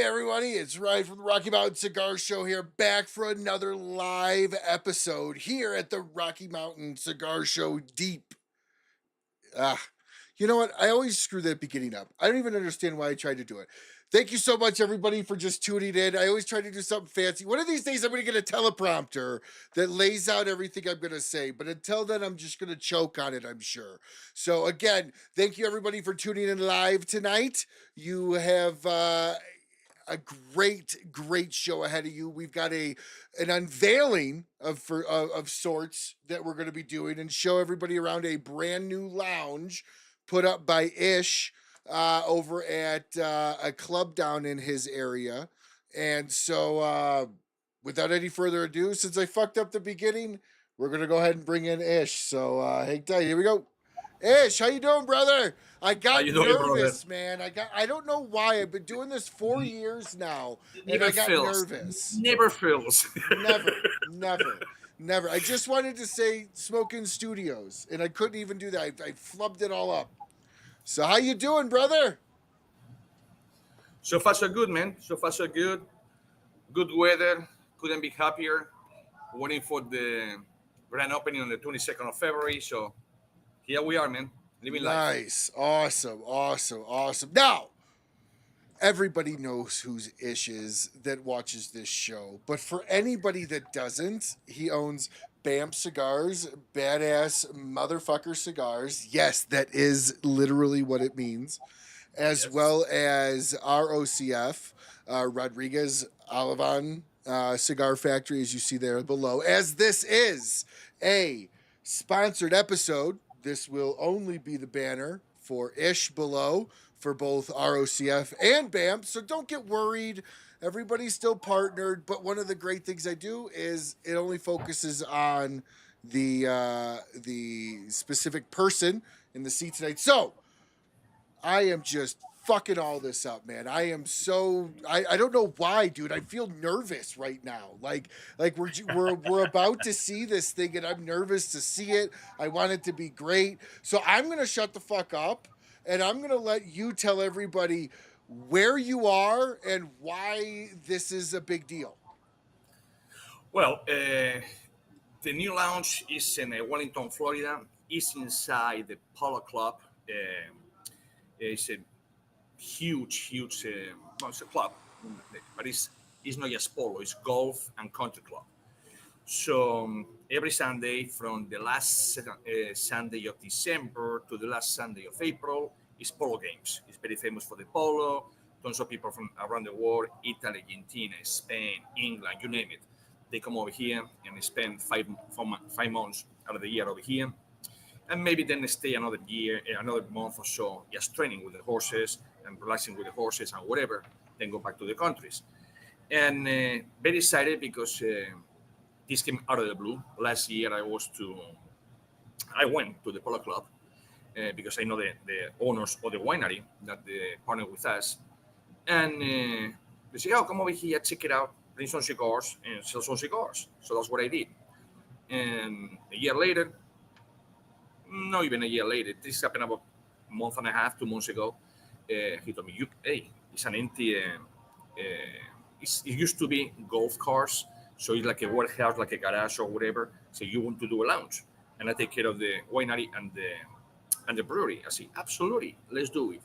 everybody, it's Ryan from the Rocky Mountain Cigar Show here, back for another live episode here at the Rocky Mountain Cigar Show Deep. You know what? I always screw that beginning up. I don't even understand why I tried to do it. Thank you so much, everybody, for just tuning in. I always try to do something fancy. One of these days, I'm going to get a teleprompter that lays out everything I'm going to say. But until then, I'm just going to choke on it, I'm sure. So, again, thank you, everybody, for tuning in live tonight. You have a great show ahead of you. We've got an unveiling of sorts that we're going to be doing and show everybody around a brand new lounge put up by Ish over at a club down in his area. And so without any further ado, since I fucked up the beginning, we're going to go ahead and bring in Ish. So hang tight. Here we go. Ish, how you doing, brother? I got nervous, man. I don't know why. I've been doing this 4 years now, and I got nervous. Never fails. Never. I just wanted to say Smoking Studios, and I couldn't even do that. I flubbed it all up. So how you doing, brother? So far, so good, man. So far, so good. Good weather. Couldn't be happier. Waiting for the grand opening on the 22nd of February. So here we are, man. Living life. Nice. Awesome. Now, everybody knows who's Ish is that watches this show. But for anybody that doesn't, he owns BAMF Cigars, badass motherfucker cigars. Yes, that is literally what it means. As well as ROCF, Rodriguez Olivan Cigar Factory, as you see there below. As this is a sponsored episode, this will only be the banner for Ish below for both ROCF and BAMF. So don't get worried. Everybody's still partnered. But one of the great things I do is it only focuses on the specific person in the seat tonight. So I am just fucking all this up, man. I am so I don't know why, dude. I feel nervous right now. Like we're about to see this thing, and I'm nervous to see it. I want it to be great. So I'm gonna shut the fuck up, and I'm gonna let you tell everybody where you are and why this is a big deal. Well, the new lounge is in Wellington, Florida. It's inside the Polo Club. It's a huge well, it's a club, but it's not just polo, it's golf and country club. So every Sunday from the last Sunday of December to the last Sunday of April is polo games. It's very famous for the polo. Tons of people from around the world, Italy, Argentina, Spain, England, you name it, they come over here and spend 5 months out of the year over here, and maybe then stay another month or so just training with the horses and relaxing with the horses and whatever, then go back to the countries. And very excited because this came out of the blue. Last year I went to the Polo Club because I know the owners of the winery that they partner with us. And they said, come over here, check it out, bring some cigars and sell some cigars. So that's what I did. And a year later, not even a year later, this happened about a month and a half, 2 months ago. He told me, hey, it's an empty, it used to be golf cars. So it's like a warehouse, like a garage or whatever. So you want to do a lounge. And I take care of the winery and the brewery. I say, absolutely, let's do it.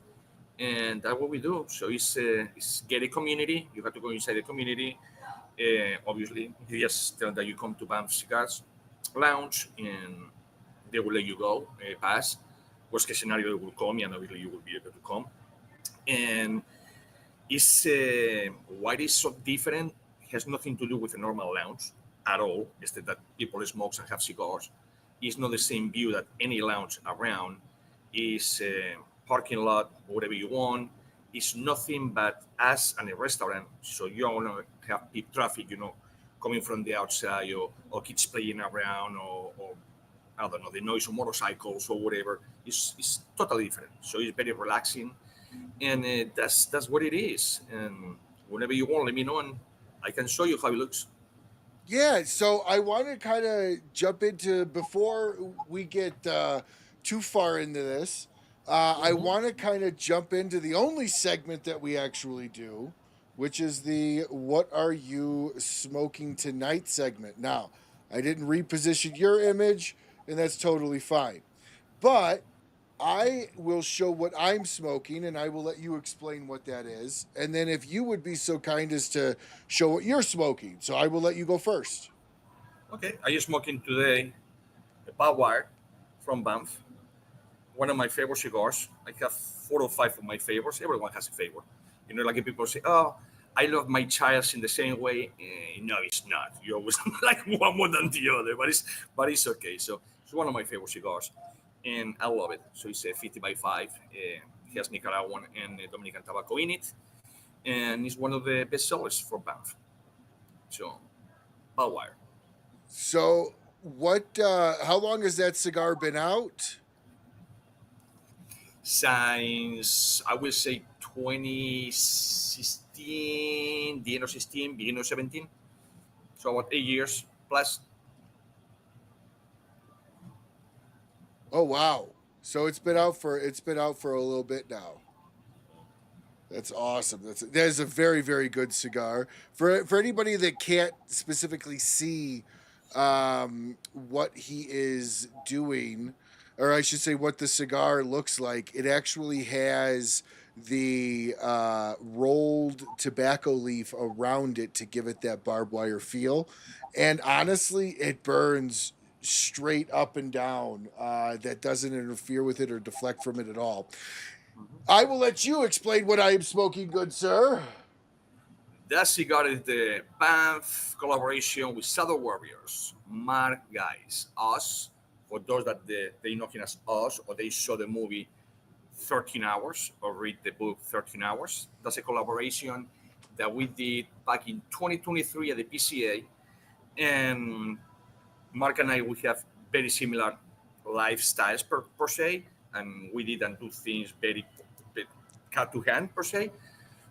And that's what we do. So it's get a community. You have to go inside the community. Obviously, you just tell that you come to BAMF Cigars Lounge and they will let you go, pass. Worst case scenario, they will call me and obviously you will be able to come. And it's why it is so different has nothing to do with a normal lounge at all. It's that people smoke and have cigars. It's not the same view that any lounge around is parking lot, whatever you want. It's nothing but us and a restaurant. So you don't want to have peak traffic, coming from the outside or kids playing around or I don't know, the noise of motorcycles or whatever. It's totally different. So it's very relaxing. And that's what it is. And whenever you want, let me know and I can show you how it looks. Yeah, so I want to kind of jump into, before we get too far into this, I want to kind of jump into the only segment that we actually do, which is the What Are You Smoking Tonight segment. Now, I didn't reposition your image, and that's totally fine. But I will show what I'm smoking, and I will let you explain what that is. And then if you would be so kind as to show what you're smoking. So I will let you go first. Okay, I am smoking today a Bawire from BAMF, one of my favorite cigars. I have 4 or 5 of my favorites. Everyone has a favorite. You know, like people say, "Oh, I love my child in the same way." No, it's not. You always like one more than the other, but it's okay. So it's one of my favorite cigars, and I love it. So it's a 50 by 5. It has Nicaraguan and Dominican tobacco in it, and it's one of the best sellers for BAMF. So Bawire. So how long has that cigar been out? Since I will say 2016, the end of 16, beginning of 17. So about 8 years plus. Oh wow. So it's been out for a little bit now. That's awesome. That is a very, very good cigar. For anybody that can't specifically see what he is doing, or I should say what the cigar looks like, it actually has the rolled tobacco leaf around it to give it that barbed wire feel. And honestly, it burns straight up and down. That doesn't interfere with it or deflect from it at all. I will let you explain what I am smoking, good sir. That cigar is the BAMF collaboration with Shadow Warriors. Mark guys, us, for those that they know him as us or they saw the movie 13 Hours or read the book 13 Hours. That's a collaboration that we did back in 2023 at the PCA. And Mark and I, we have very similar lifestyles per se, and we didn't do things very hand to hand per se.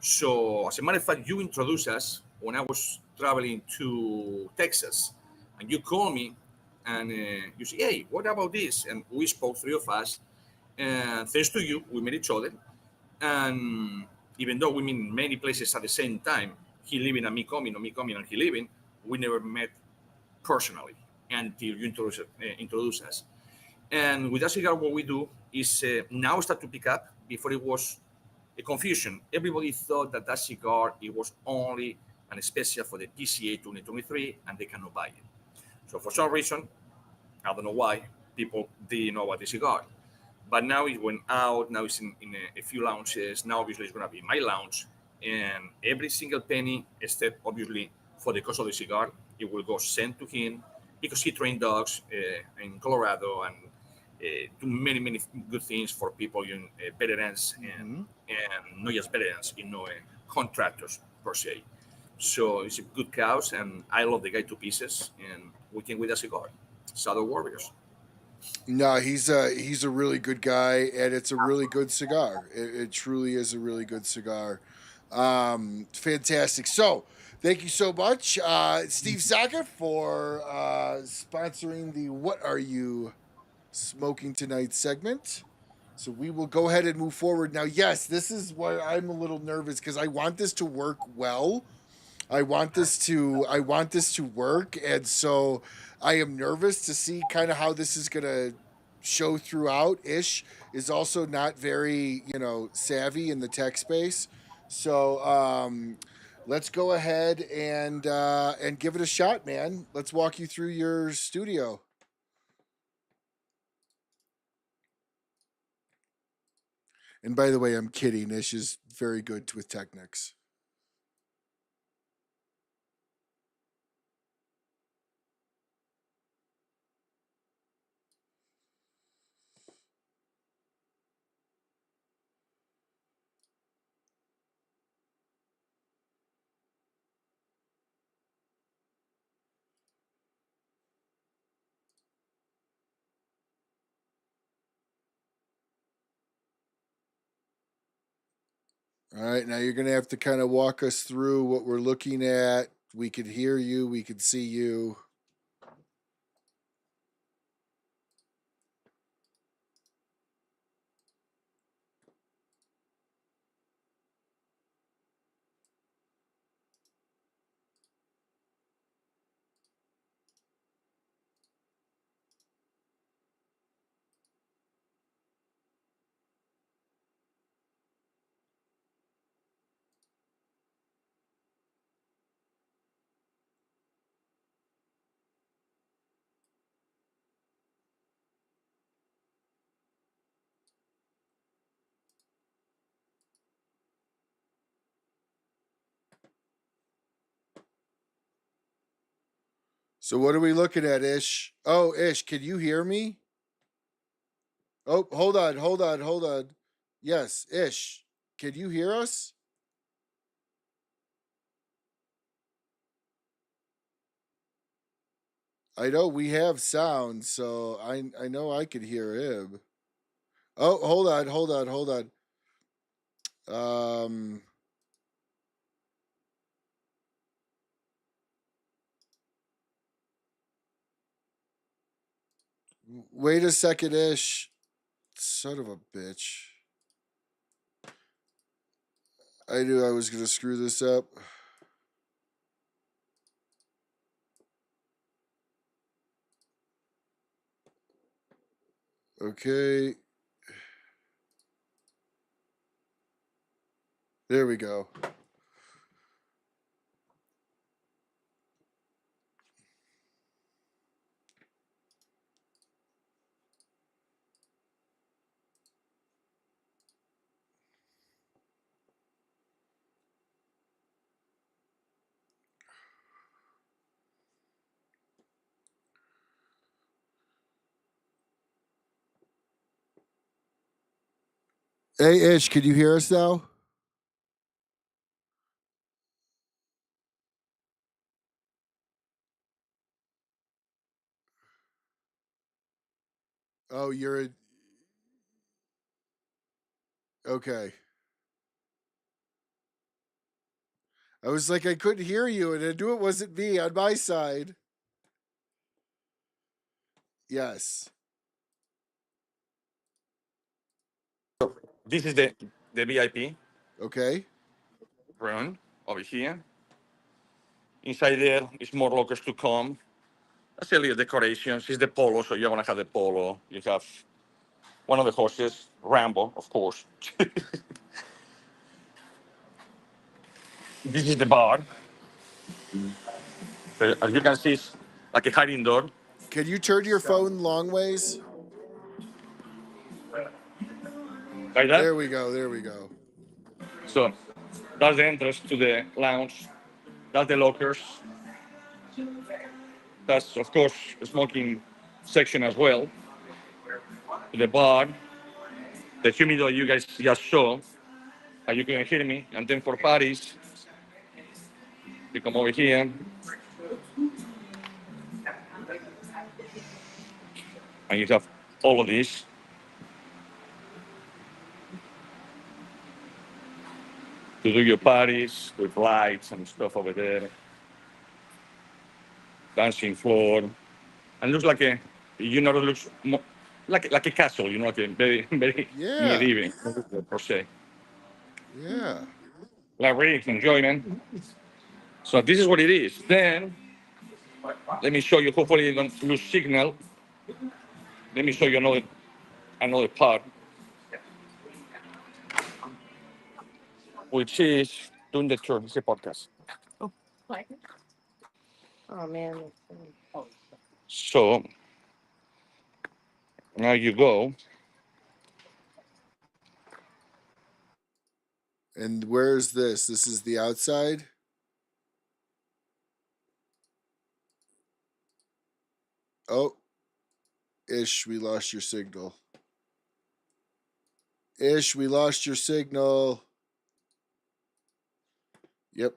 So, as a matter of fact, you introduced us when I was traveling to Texas, and you called me and you say, "Hey, what about this?" And we spoke, 3 of us, and thanks to you, we met each other. And even though we meet in many places at the same time, he living and me coming, or me coming and he living, we never met personally until you introduce us. And with that cigar, what we do is now start to pick up. Before it was a confusion. Everybody thought that that cigar it was only an special for the PCA 2023, and they cannot buy it. So for some reason, I don't know why, people didn't know about the cigar. But now it went out. Now it's in a few lounges. Now obviously it's going to be my lounge, and every single penny, except obviously for the cost of the cigar, it will go sent to him because he trained dogs in Colorado and do many good things for people in veterans Mm-hmm. and not just veterans, contractors per se. So it's a good cause, and I love the guy to pieces, and we came with a cigar, Saddle Warriors. No, he's a really good guy, and it's a really good cigar. It truly is a really good cigar. Fantastic. So, thank you so much, Steve Saka, for sponsoring the "What Are You Smoking Tonight" segment. So we will go ahead and move forward now. Yes, this is where I'm a little nervous because I want this to work well. I want this to work, and so I am nervous to see kind of how this is gonna show throughout. Ish is also not very savvy in the tech space, so let's go ahead and give it a shot, man. Let's walk you through your studio. And by the way, I'm kidding. Ish is very good with Technics. All right, now you're going to have to kind of walk us through what we're looking at. We could hear you, we could see you. So what are we looking at, Ish? Oh, Ish, can you hear me? Oh, hold on. Yes, Ish, can you hear us? I know we have sound, so I know I could hear him. Oh, hold on. Um, wait a second, Ish. Son of a bitch. I knew I was gonna screw this up. Okay. There we go. Hey, Ish, can you hear us now? Oh, okay. I was like, I couldn't hear you, and I knew it wasn't me on my side. Yes. This is the VIP Okay. room over here. Inside there is more lockers to come. That's a little decorations. It's the polo, so you're gonna have the polo. You have one of the horses, Rambo, of course. This is the bar. So, as you can see, it's like a hiding door. Can you turn your phone long ways? Like that. There we go. So that's the entrance to the lounge. That's the lockers. That's, of course, the smoking section as well. The bar, the humidor you guys just saw, and you can hear me. And then for parties, you come over here, and you have all of this. To do your parties with lights and stuff over there. Dancing floor. And looks like a, it looks like a castle, like a very, very Yeah. medieval, per se. Yeah. Like really enjoyment. So this is what it is. Then let me show you. Hopefully you don't lose signal. Let me show you another part, which is doing the tour. It's a podcast. Oh man. So now you go. And where's this? This is the outside? Oh, Ish, we lost your signal. Ish, we lost your signal. Yep.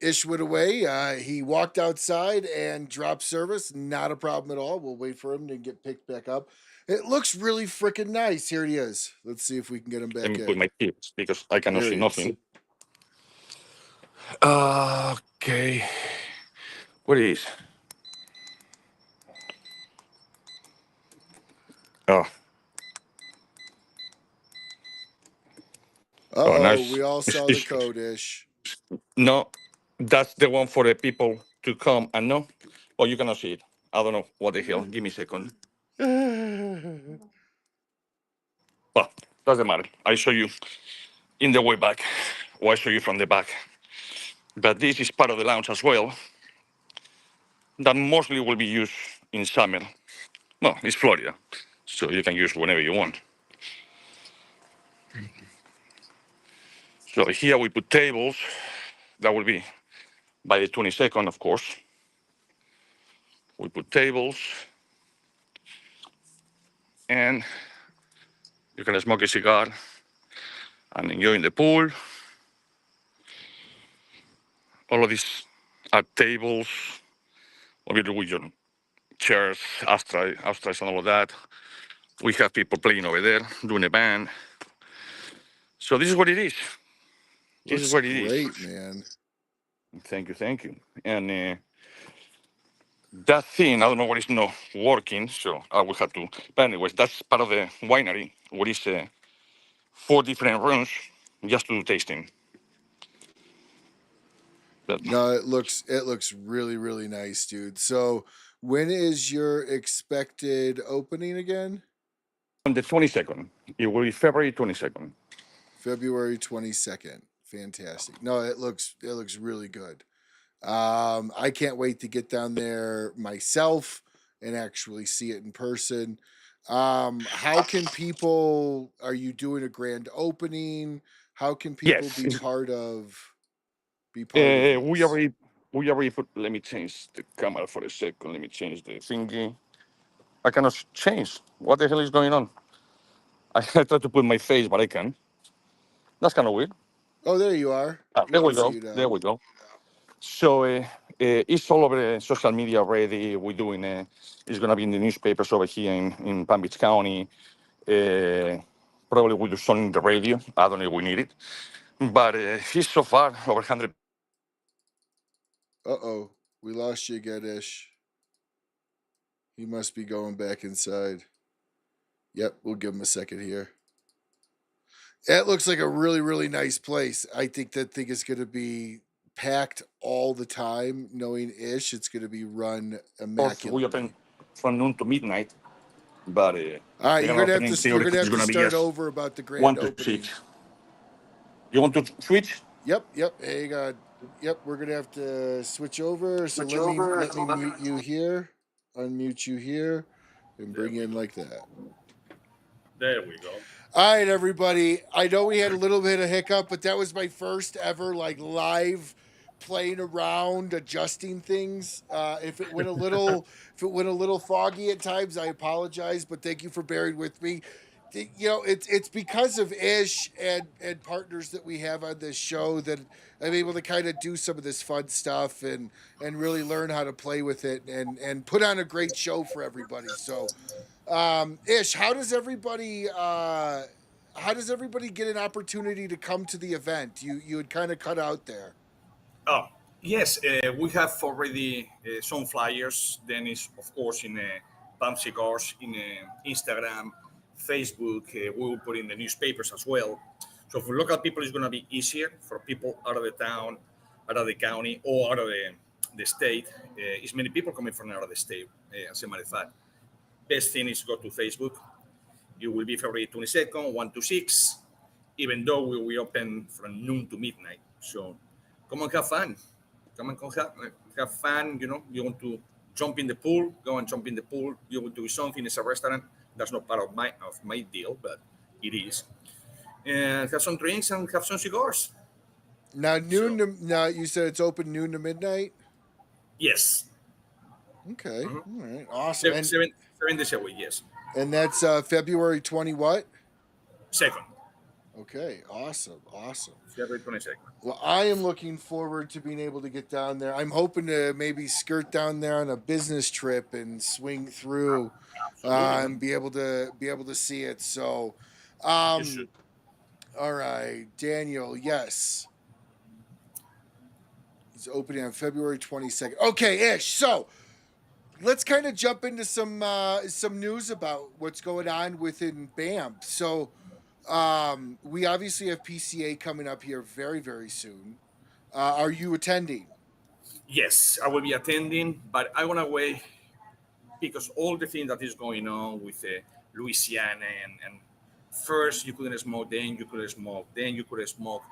Ish went away. He walked outside and dropped service. Not a problem at all. We'll wait for him to get picked back up. It looks really freaking nice. Here he is. Let's see if we can get him Let back me put in. my tips because I cannot There see he is. nothing. Okay. What is? Oh, oh, Uh-oh, nice. we all saw the code, Ish. No, that's the one for the people to come and know. Oh, you cannot see it. I don't know what the hell. Give me a second. Well, doesn't matter. I show you in the way back, or I show you from the back. But this is part of the lounge as well. That mostly will be used in summer. Well, it's Florida, so you can use whenever you want. So here we put tables. That will be by the 22nd, of course. We put tables, and you can smoke a cigar and enjoy in the pool. All of these are tables, obviously with your chairs, ashtrays, and all of that. We have people playing over there, doing a band. So this is what it is. This is what it is. Great, man. Thank you. And that thing, I don't know what is not working, so I will have to. But anyways, that's part of the winery. What is 4 different rooms just to do tasting. But No, it looks really, really nice, dude. So when is your expected opening again? on the 22nd, it will be February 22nd. February 22nd. Fantastic. No, it looks really good. I can't wait to get down there myself and actually see it in person. How can people? Are you doing a grand opening? How can people Yes. be part of? We already put. Let me change the camera for a second. Let me change the thingy. I cannot change. What the hell is going on? I tried to put my face, but I can't. That's kind of weird. Oh, there you are. There we can go. see you now. There we go. So it's all over social media already. We're doing it's going to be in the newspapers over here in Palm Beach County. Probably we'll do something in the radio. I don't know if we need it. But he's so far over 100. Uh-oh. We lost you again, Ish. He must be going back inside. Yep, we'll give him a second here. It looks like a really, really nice place. I think that thing is going to be packed all the time. Knowing Ish, it's going to be run immaculately. We open from noon to midnight. But all right, you're gonna have to start over about the grand 1 to opening. 6. You want to switch? Yep. Hang on. Yep, we're gonna have to switch over. So let me mute you here, unmute you here, and bring in like that. There we go. All right, everybody. I know we had a little bit of hiccup, but that was my first ever like live playing around, adjusting things. If it went a little foggy at times, I apologize, but thank you for bearing with me. You know, it's because of Ish and partners that we have on this show that I'm able to kind of do some of this fun stuff and really learn how to play with it and put on a great show for everybody. So, Ish, how does everybody get an opportunity to come to the event? You had kind of cut out there. Oh, yes, we have already some flyers. Then it's, of course, in BAMF Cigars, in Instagram, Facebook. We will put in the newspapers as well. So for local people, it's going to be easier. For people out of the town, out of the county, or out of the state, it's many people coming from out of the state, as a matter of fact. Best thing is go to Facebook. It will be February 22nd, 1 to 6, even though we will open from noon to midnight. So come and have fun. Come and have fun. You know, you want to jump in the pool, go and jump in the pool. You want to do something. It's a restaurant. That's not part of my deal, but it is. And have some drinks and have some cigars. Now you said it's open noon to midnight? Yes. Okay. Mm-hmm. All right. Awesome. 7 days a week, yes. And that's February 20 what? 2nd. Okay, awesome. February 22nd. Well, I am looking forward to being able to get down there. I'm hoping to maybe skirt down there on a business trip and swing through and be able to see it. So, all right, Daniel. Yes, it's opening on February 22nd. Okay, Ish. So let's kind of jump into some news about what's going on within BAMF. So. We obviously have PCA coming up here very, very soon. Are you attending? Yes, I will be attending, but I want to wait because all the things that is going on with Louisiana and first you couldn't smoke, then you couldn't smoke, then you could smoke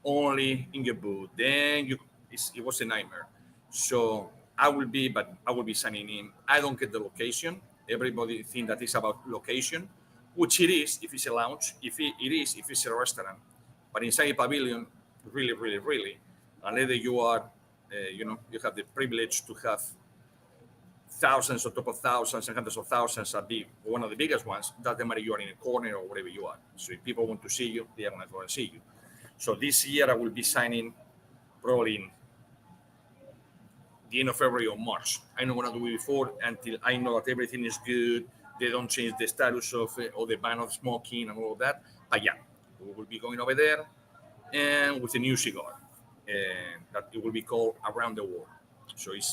only in your booth, then it was a nightmare. So I will be signing in. I don't get the location. Everybody think that it's about location. Which it is if it's a lounge, if it's a restaurant. But inside a pavilion, really, unless you are You have the privilege to have thousands on top of thousands and hundreds of thousands at the one of the biggest ones. Doesn't matter you are in a corner or wherever you are. So if people want to see you, they are going to go and see you. So this year I will be signing probably in the end of February or March. I don't want to do it before until I know that everything is good. They don't change the status of or the ban of smoking and all of that. But yeah, we will be going over there and with a new cigar that it will be called Around the World. So it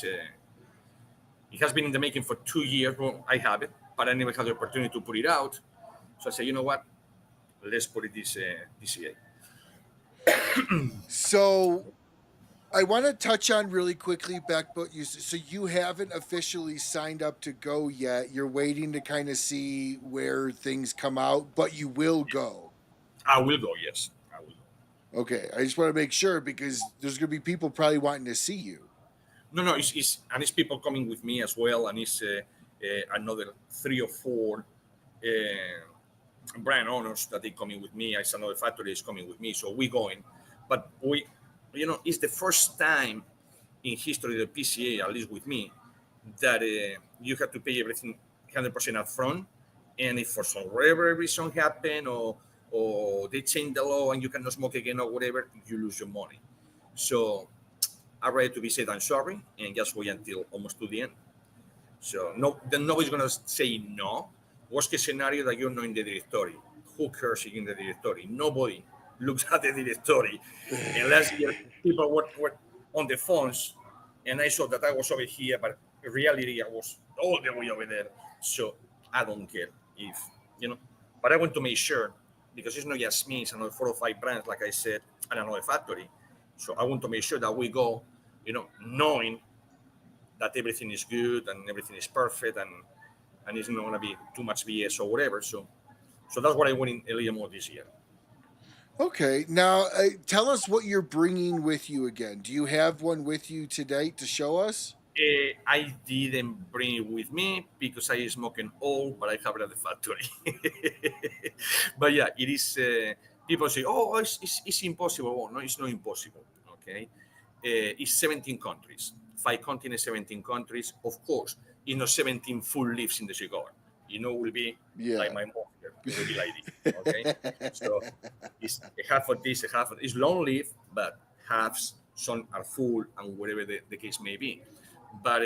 has been in the making for 2 years. Well, I have it, but I never had the opportunity to put it out. So I said, you know what? Let's put it this year. So I want to touch on really quickly, Beck, but you haven't officially signed up to go yet. You're waiting to kind of see where things come out, but you will go. I will go, yes. I will. Okay, I just want to make sure because there's going to be people probably wanting to see you. No, it's people coming with me as well, and it's another 3 or 4 brand owners that they coming with me. It's another factory is coming with me, so we're going. But it's the first time in history of the PCA, at least with me, that you have to pay everything 100% up front, and if for some whatever reason happen or they change the law and you cannot smoke again or whatever, you lose your money. So I'm ready to be said I'm sorry and just wait until almost to the end. So then nobody's gonna say no. Worst case scenario that you're not in the directory. Who cares if you're in the directory? Nobody looks at the directory. And last year people were on the phones and I saw that I was over here, but in reality I was all the way over there. So I don't care if, but I want to make sure because it's not just me, it's another 4 or 5 brands, like I said, and another factory. So I want to make sure that we go, knowing that everything is good and everything is perfect and it's not going to be too much BS or whatever. So that's what I want in a little more this year. Okay. Now, tell us what you're bringing with you again. Do you have one with you today to show us? I didn't bring it with me because I is smoking all, but I have it at the factory. But yeah, it is. People say, "Oh, it's impossible." Oh, no, it's not impossible. Okay, it's 17 countries, 5 continents, 17 countries. Of course, it's not 17 full leaves in the cigar. It will be like my mom here. It will be like this. Okay, so it's a half of this, a half of it's long leaf, but halves. Some are full, and whatever the case may be. But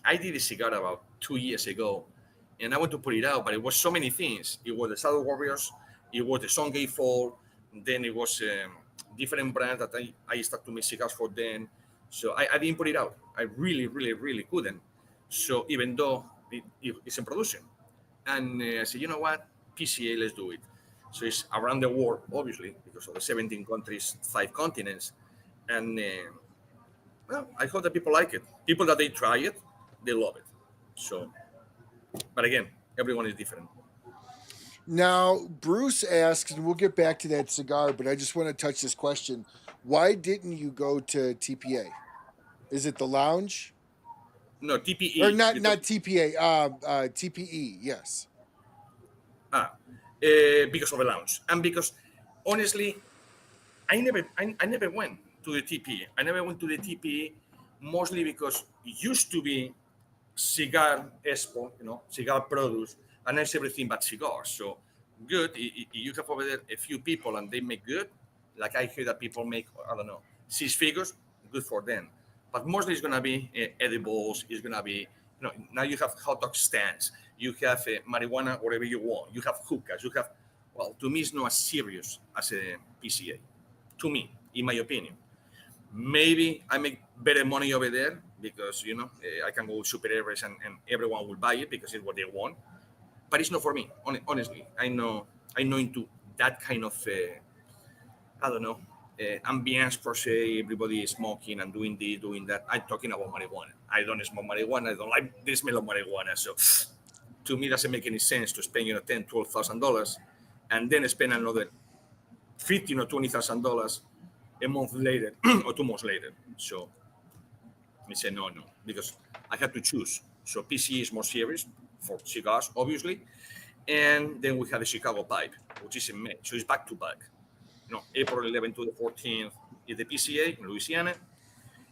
I did a cigar about 2 years ago, and I want to put it out, but it was so many things. It was the Saddle Warriors, it was the Sungay Fall, then it was different brands that I started to make cigars for them. So I didn't put it out. I really, really, really couldn't. So even though it's in production. And I said, you know what, PCA, let's do it. So it's around the world, obviously, because of the 17 countries, 5 continents. And well, I hope that people like it. People that they try it, they love it. So, but again, everyone is different. Now, Bruce asks, and we'll get back to that cigar, but I just want to touch this question. Why didn't you go to TPA? Is it the lounge? No, TPE. Or not TPA, TPE, yes. Because of the lounge. And because, honestly, I never went to the TPE. I never went to the TPE mostly because it used to be Cigar Expo, cigar produce, and it's everything but cigars. So good, you have over there a few people and they make good. Like I hear that people make, I don't know, 6 figures, good for them. But mostly it's going to be edibles, it's going to be, now you have hot dog stands, you have marijuana, whatever you want, you have hookahs, you have, well, to me it's not as serious as a PCA. To me, in my opinion. Maybe I make better money over there because, I can go super average and everyone will buy it because it's what they want. But it's not for me, honestly. I know into that kind of, I don't know, ambience per se. Everybody is smoking and doing this, doing that. I'm talking about marijuana. I don't smoke marijuana. I don't like the smell of marijuana. So to me, it doesn't make any sense to spend, $10,000, $12,000 and then spend another $15,000 or $20,000 a month later or 2 months later. So I said no, because I had to choose. So PCE is more serious for cigars, obviously. And then we had the Chicago Pipe, which is in May. So it's back to back. April 11th to the 14th is the PCA in Louisiana.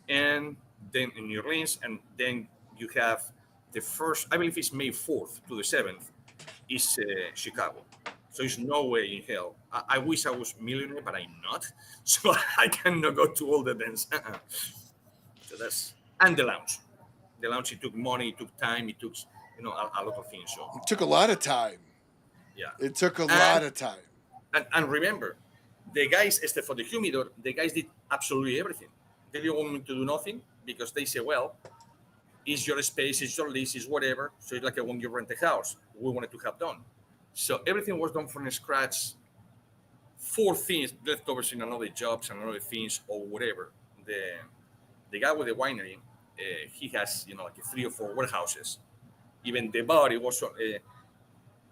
and then in New Orleans, and then you have the first, I believe it's May 4th to the 7th, is Chicago. So it's no way in hell. I wish I was millionaire, but I'm not. So I cannot go to all the events. So that's, and the lounge. The lounge, it took money, it took time, it took, a lot of things. So It took a lot of time. yeah. It took a lot of time. And remember, the guys, except for the humidor, the guys did absolutely everything. They didn't want me to do nothing because they say, well, it's your space, it's your lease, it's whatever. So it's like when you rent a house, we wanted to have done. So everything was done from scratch. 4 things leftovers in another jobs and other things or whatever. The guy with the winery, he has like 3 or 4 warehouses. Even the bar, it was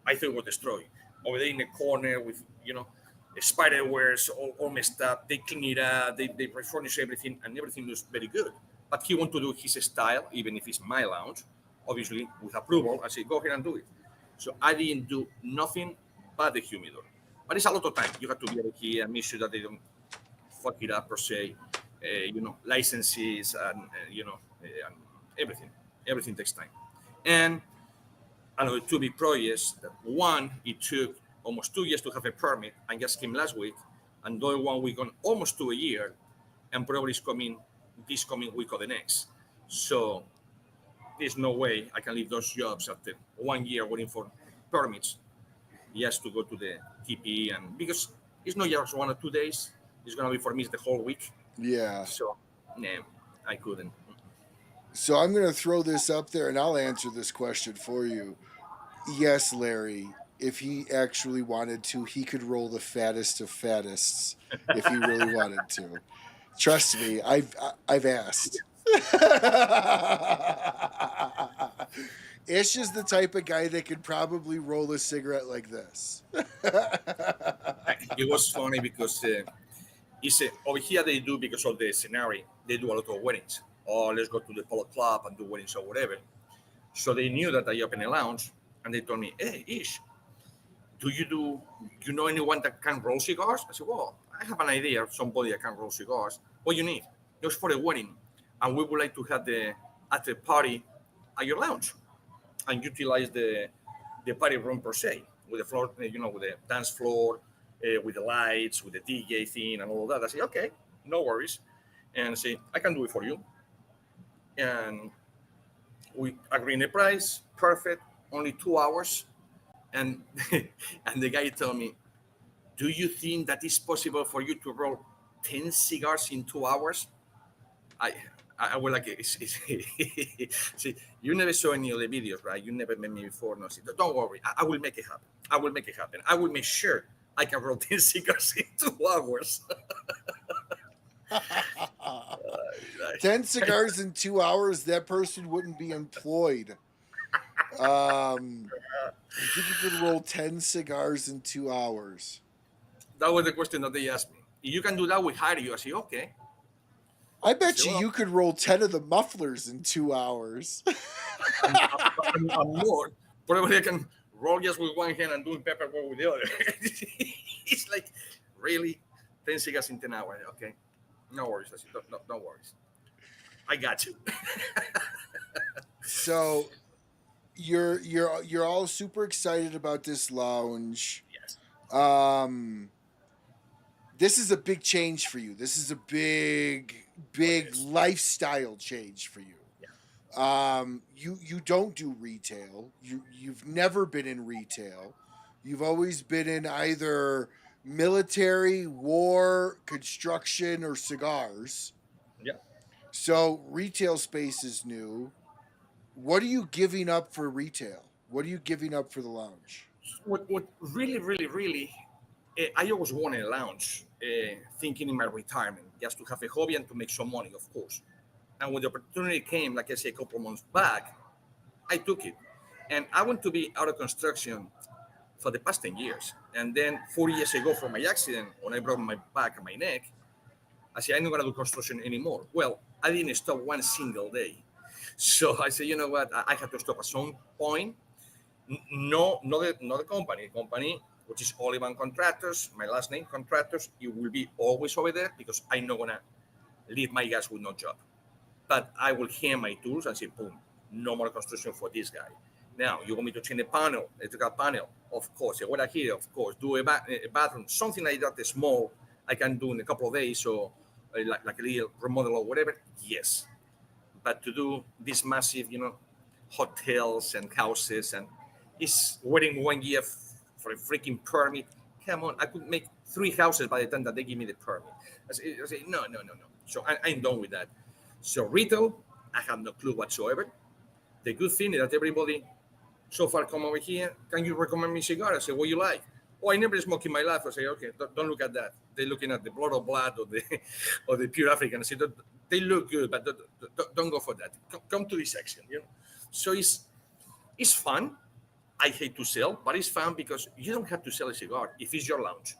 I thought it was destroyed over there in the corner with spider wares all messed up. They clean it up, they refurnish everything, and everything was very good. But he wanted to do his style, even if it's my lounge, obviously with approval. I said, go ahead and do it. So I didn't do nothing but the humidor. But it's a lot of time. You have to be over here and make sure that they don't fuck it up per se. Licenses and and everything. Everything takes time. And another 2 big projects. That one, it took almost 2 years to have a permit, and just came last week. And the other one we gone almost to a year, and probably is coming this coming week or the next. So there's no way I can leave those jobs after 1 year waiting for permits. Just to go to the TP, and because it's not just 1 or 2 days, it's gonna be for me the whole week. Yeah. So, no, I couldn't. So I'm going to throw this up there, and I'll answer this question for you. Yes, Larry, if he actually wanted to, he could roll the fattest of fattests if he really wanted to. Trust me, I've asked. Ish is the type of guy that could probably roll a cigarette like this. It was funny because it's over here they do, because of the scenario, they do a lot of weddings. Or let's go to the polo club and do weddings or whatever. So they knew that I opened a lounge, and they told me, hey, Ish, do you know anyone that can roll cigars? I said, well, I have an idea of somebody that can roll cigars. What you need? Just for a wedding. And we would like to have the after party at your lounge and utilize the party room per se, with the floor, with the dance floor, with the lights, with the DJ thing and all of that. I said, okay, no worries. And I say, I can do it for you. And we agree on the price, perfect, only 2 hours. And and the guy told me, do you think that it's possible for you to roll 10 cigars in 2 hours? I was like, see, you never saw any of the videos, right? You never met me before. No, see, don't worry, I will make it happen. I will make it happen. I will make sure I can roll 10 cigars in 2 hours. 10 cigars in 2 hours, that person wouldn't be employed. I think you could roll 10 cigars in 2 hours. That was the question that they asked me. If you can do that, we hire you. I said, okay. I bet you could roll 10 of the mufflers in 2 hours. I'm more. Probably I can roll just with one hand and do paperwork with the other. It's like, really? 10 cigars in 10 hours. Okay. No worries. I said, no worries. I got you. So you're all super excited about this lounge. Yes. This is a big change for you. This is a big lifestyle change for you. Yeah. You don't do retail. You've never been in retail. You've always been in either military, war, construction, or cigars. Yeah. So retail space is new. What are you giving up for retail? What are you giving up for the lounge? What really, I always wanted a lounge, thinking in my retirement, just to have a hobby and to make some money, of course. And when the opportunity came, like I said, a couple of months back, I took it. And I want to be out of construction for the past 10 years. And then 4 years ago, from my accident, when I broke my back and my neck, I said, I'm not going to do construction anymore. Well, I didn't stop one single day. So I said, you know what? I had to stop at some point. No, not the company. The company, which is Olivan Contractors, my last name, Contractors, it will be always over there because I'm not going to leave my guys with no job. but I will hand my tools and say, boom, no more construction for this guy. Now, you want me to change the panel, electrical panel? Of course. A water heater, of course. Do a bathroom, something like that, small, I can do in a couple of days, or like a little remodel or whatever, yes. But to do this massive, hotels and houses, and it's waiting 1 year for a freaking permit. Come on, I could make 3 houses by the time that they give me the permit. I say no. So I'm done with that. So retail, I have no clue whatsoever. The good thing is that everybody so far come over here. Can you recommend me cigars? I say, what you like? Oh, I never smoked in my life. I say, okay, don't look at that. They're looking at the blood or the pure African. I say, they look good, but don't go for that. Come to this section, So it's fun. I hate to sell, but it's fun because you don't have to sell a cigar if it's your lounge,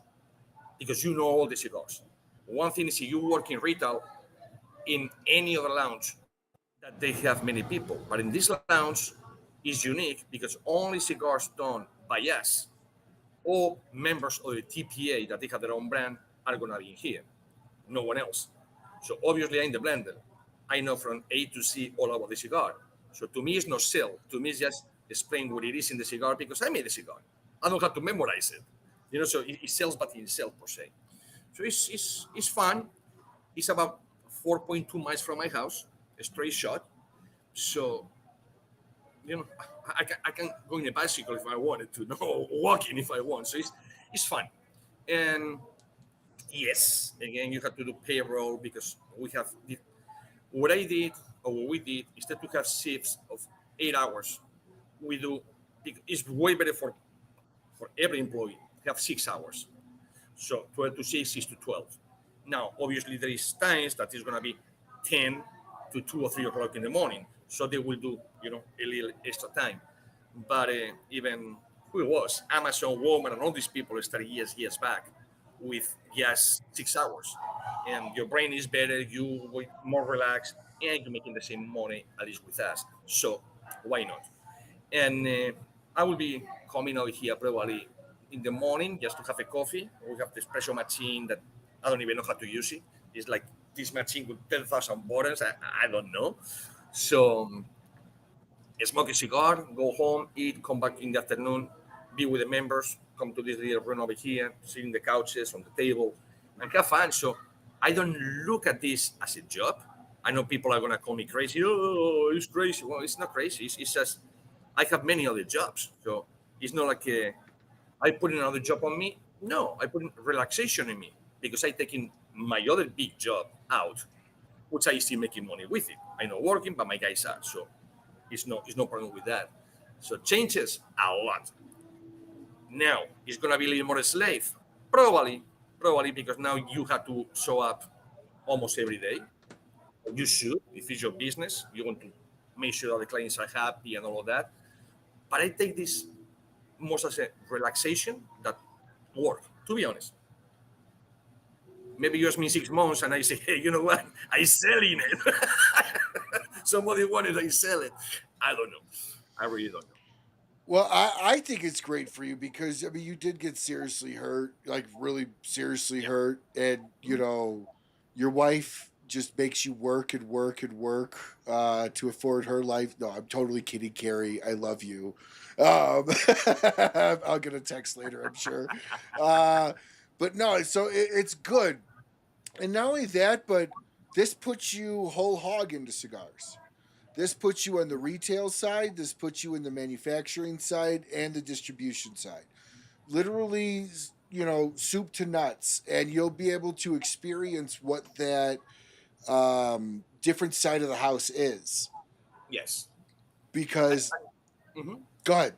because you know all the cigars. One thing is if you work in retail in any other lounge that they have many people, but in this lounge is unique because only cigars done by us or members of the TPA that they have their own brand are going to be in here. No one else. So obviously I'm the blender. I know from A to Z all about the cigar. So to me, it's not sell. To me, it's just explain what it is in the cigar because I made the cigar. I don't have to memorize it. So it sells, but in itself per se. So it's fun. It's about 4.2 miles from my house, a straight shot. So, I can go in a bicycle if I wanted to, no, walking if I want. So it's fun. And yes, again, you have to do payroll because what I did or what we did, instead to have shifts of 8 hours, we do, it's way better for every employee to have 6 hours. So 12 to 6 is to 12. Now, obviously, there is times that is going to be 10 to 2 or 3 o'clock in the morning. So they will do, a little extra time. But even who it was, Amazon, Walmart, and all these people started years back with just 6 hours. And your brain is better, you were more relaxed, and you're making the same money, at least with us. So why not? And I will be coming over here probably in the morning just to have a coffee. We have the espresso machine that I don't even know how to use it. It's like this machine with 10,000 buttons. I don't know. So smoke a cigar, go home, eat, come back in the afternoon, be with the members, come to this little room over here, sit in the couches, on the table, and have fun. So I don't look at this as a job. I know people are going to call me crazy. Oh, it's crazy. Well, it's not crazy. It's just I have many other jobs. So it's not like I put another job on me. No, I put relaxation in me because I taking my other big job out, which I still making money with it. I know working, but my guys are. So it's no problem with that. So changes a lot. Now it's gonna be a little more slave, probably because now you have to show up almost every day. You should, if it's your business, you want to make sure that the clients are happy and all of that. But I take this most as a relaxation that work, to be honest. Maybe you ask me 6 months and I say, hey, you know what? I selling it. Somebody wanted, I sell it. I don't know. I really don't know. Well, I think it's great for you because you did get seriously hurt, like really seriously hurt, and your wife just makes you work and work and work to afford her life. No, I'm totally kidding, Carrie. I love you. I'll get a text later, I'm sure. But no, so it's good, and not only that, but this puts you whole hog into cigars. This puts you on the retail side. This puts you in the manufacturing side and the distribution side. Literally, soup to nuts. And you'll be able to experience what that different side of the house is. Yes. Because, go ahead.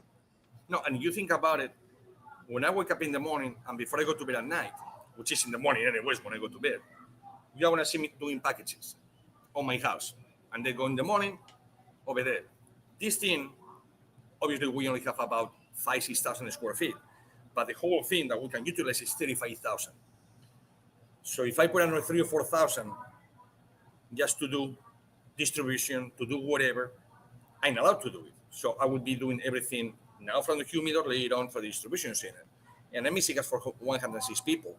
No, and you think about it, when I wake up in the morning and before I go to bed at night, which is in the morning anyways when I go to bed, you're going to see me doing packages on my house. And they go in the morning over there. This thing, obviously, we only have about 5,000-6,000 square feet, but the whole thing that we can utilize is 35,000. So if I put another 3,000 or 4,000 just to do distribution, to do whatever, I'm allowed to do it. So I would be doing everything now from the humidor later on for the distribution center. And I'm making cigars for 106 people.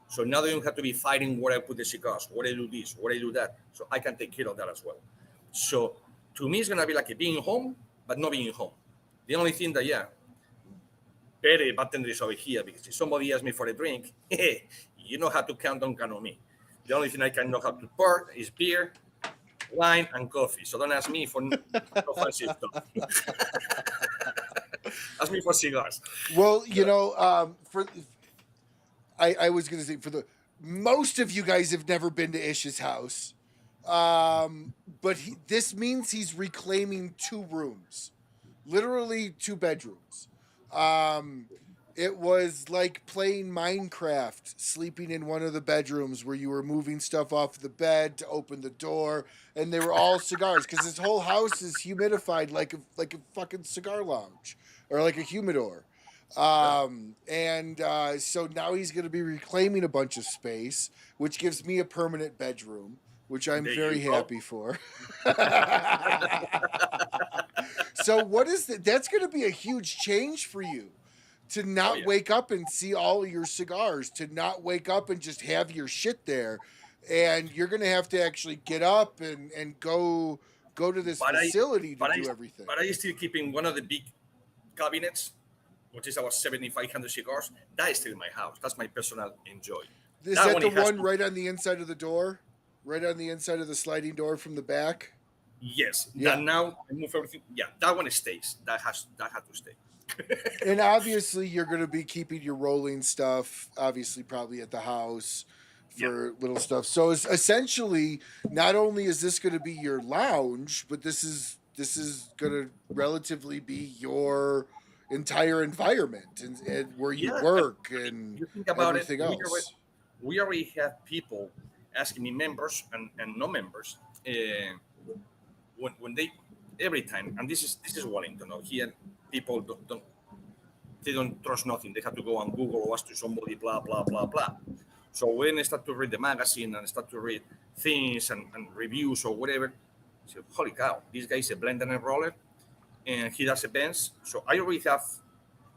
So now they don't have to be fighting where I put the cigars, where I do this, where I do that. So I can take care of that as well. So to me, it's gonna be like being home, but not being home. The only thing that, yeah, very bartender is over here, because if somebody asks me for a drink, you know how to count on me. The only thing I can know how to pour is beer, wine, and coffee. So don't ask me for no fancy stuff. Ask me for cigars. Well, you know, I was going to say, for the most of you guys have never been to Ish's house, but this means he's reclaiming 2 rooms, literally 2 bedrooms. It was like playing Minecraft, sleeping in one of the bedrooms where you were moving stuff off the bed to open the door, and they were all cigars, because his whole house is humidified like a fucking cigar lounge or like a humidor. So now he's going to be reclaiming a bunch of space, which gives me a permanent bedroom, which I'm very happy for. So what is that? That's going to be a huge change for you, to not wake up and see all of your cigars, to not wake up and just have your shit there. And you're going to have to actually get up and go to this facility to do everything. But I still keeping one of the big cabinets, which is our 7,500 cigars. That is still in my house. That's my personal enjoy. Is that the one right on the inside of the door? Right on the inside of the sliding door from the back? Yes. Yeah. That now I move everything. Yeah, that one stays. That has to stay. And obviously you're going to be keeping your rolling stuff, obviously probably at the house for little stuff. So it's essentially, not only is this going to be your lounge, but this is going to relatively be your entire environment and where you work and you think about everything else. We already have people asking me, members and non-members, when they every time, and this is Wellington. Here people don't trust nothing. They have to go on Google or ask to somebody, blah blah blah blah. So when I start to read the magazine and start to read things and reviews or whatever, I say, holy cow, this guy is a blender and roller, and he does events. So I already have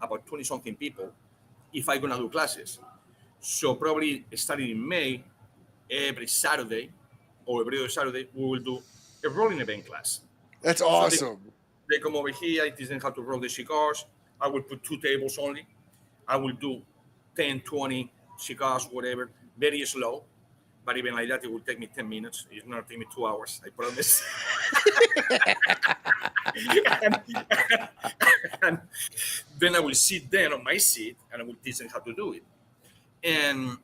about 20-something people if I'm gonna do classes. So probably starting in May, every Saturday or every other Saturday, we will do a rolling event class. That's awesome. So they come over here, I teach them how to roll the cigars. I will put 2 tables only. I will do 10, 20 cigars, whatever, very slow. But even like that, it will take me 10 minutes. It's not take me 2 hours, I promise. and then I will sit down on my seat and I will teach them how to do it. And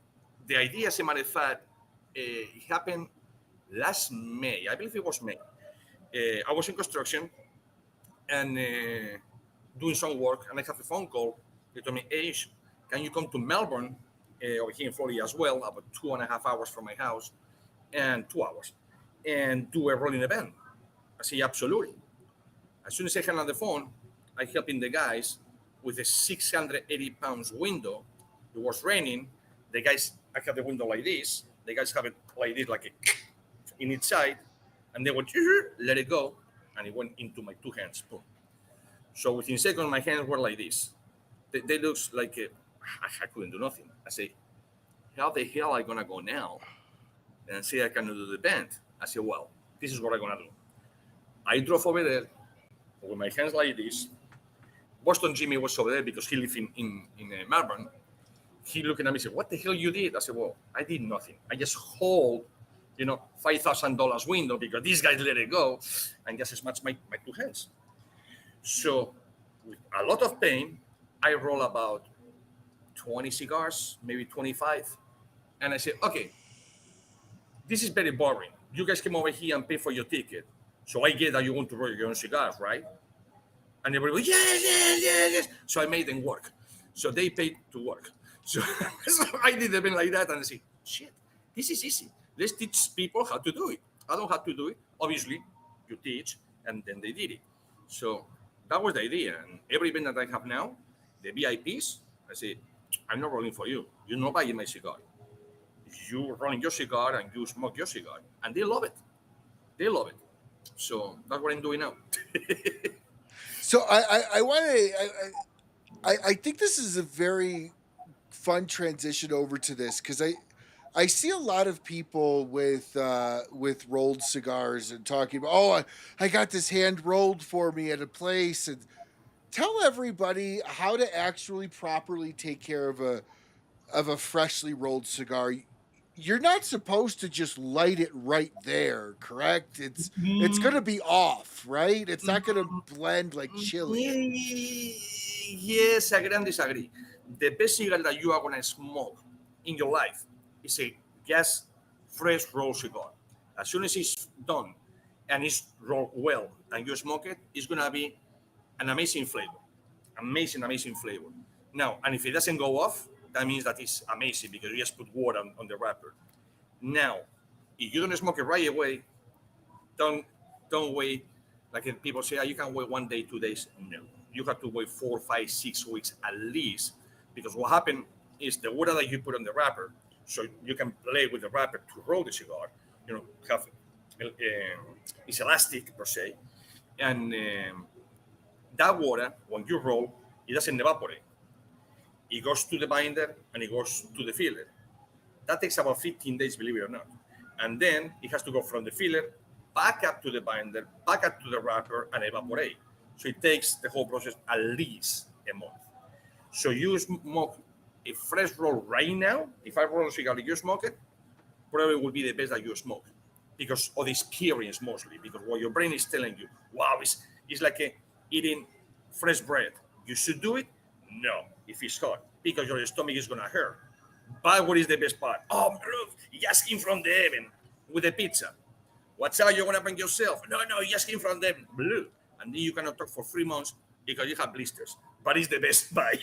the idea, as a matter of fact, it happened last May. I believe it was May. I was in construction and doing some work, and I have a phone call. They told me, hey, can you come to Melbourne, over here in Florida as well, about 2.5 hours from my house, and 2 hours, and do a rolling event? I said, absolutely. As soon as I hang on the phone, I helping the guys with a 680 pounds window. It was raining. The guys, I have the window like this. The guys have it like this, like a, in its side, and they went, let it go, and it went into my 2 hands. Boom. So within seconds, my hands were like this. They look like I couldn't do nothing. I say, how the hell am I gonna go now and say I cannot do the band? I said, well, this is what I'm gonna do. I drove over there with my hands like this. Boston Jimmy was over there because he lived in Melbourne. He looking at me and said, what the hell you did? I said, well, I did nothing. I just hold, $5,000 window because these guys let it go and just smashed my 2 hands. So with a lot of pain, I roll about 20 cigars, maybe 25. And I said, okay, this is very boring. You guys came over here and pay for your ticket. So I get that you want to roll your own cigars, right? And everybody, yes. So I made them work. So they paid to work. So I did event like that and I said, shit, this is easy. Let's teach people how to do it. I don't have to do it. Obviously, you teach, and then they did it. So that was the idea. And every event that I have now, the VIPs, I say, I'm not rolling for you. You're not buying my cigar. You're rolling your cigar and you smoke your cigar. And they love it. They love it. So that's what I'm doing now. So I want to, I think this is a very fun transition over to this, because I see a lot of people with rolled cigars and talking about, oh, I got this hand rolled for me at a place, and tell everybody how to actually properly take care of a freshly rolled cigar. You're not supposed to just light it right there, correct? It's Mm, gonna be off, right? It's not gonna mm, blend like chili. Yes, agree and disagree. The best cigar that you are gonna smoke in your life is a gas fresh roll cigar. As soon as it's done and it's rolled well and you smoke it, it's gonna be an amazing flavor. Amazing flavor. Now, and if it doesn't go off, that means that it's amazing because you just put water on the wrapper. Now, if you don't smoke it right away, don't don't wait. Like people say, you can wait 1 day, 2 days. No, you have to wait 4, 5, 6 weeks at least, because what happened is the water that you put on the wrapper, so you can play with the wrapper to roll the cigar. Have it's elastic per se, and that water when you roll, it doesn't evaporate. It goes to the binder and it goes to the filler. That takes about 15 days, believe it or not. And then it has to go from the filler back up to the binder, back up to the wrapper, and evaporate. So it takes the whole process at least a month. So you smoke a fresh roll right now. If I roll a cigar, you smoke it, probably will be the best that you smoke because of the experience mostly. Because what your brain is telling you, wow, it's like eating fresh bread. You should do it? No, if it's hot, because your stomach is going to hurt. But what is the best part? Oh, look, it just came from the oven with the pizza. What's out you're going to bring yourself? No, it just came from them. Blue. And then you cannot talk for 3 months because you have blisters. But it's the best buy.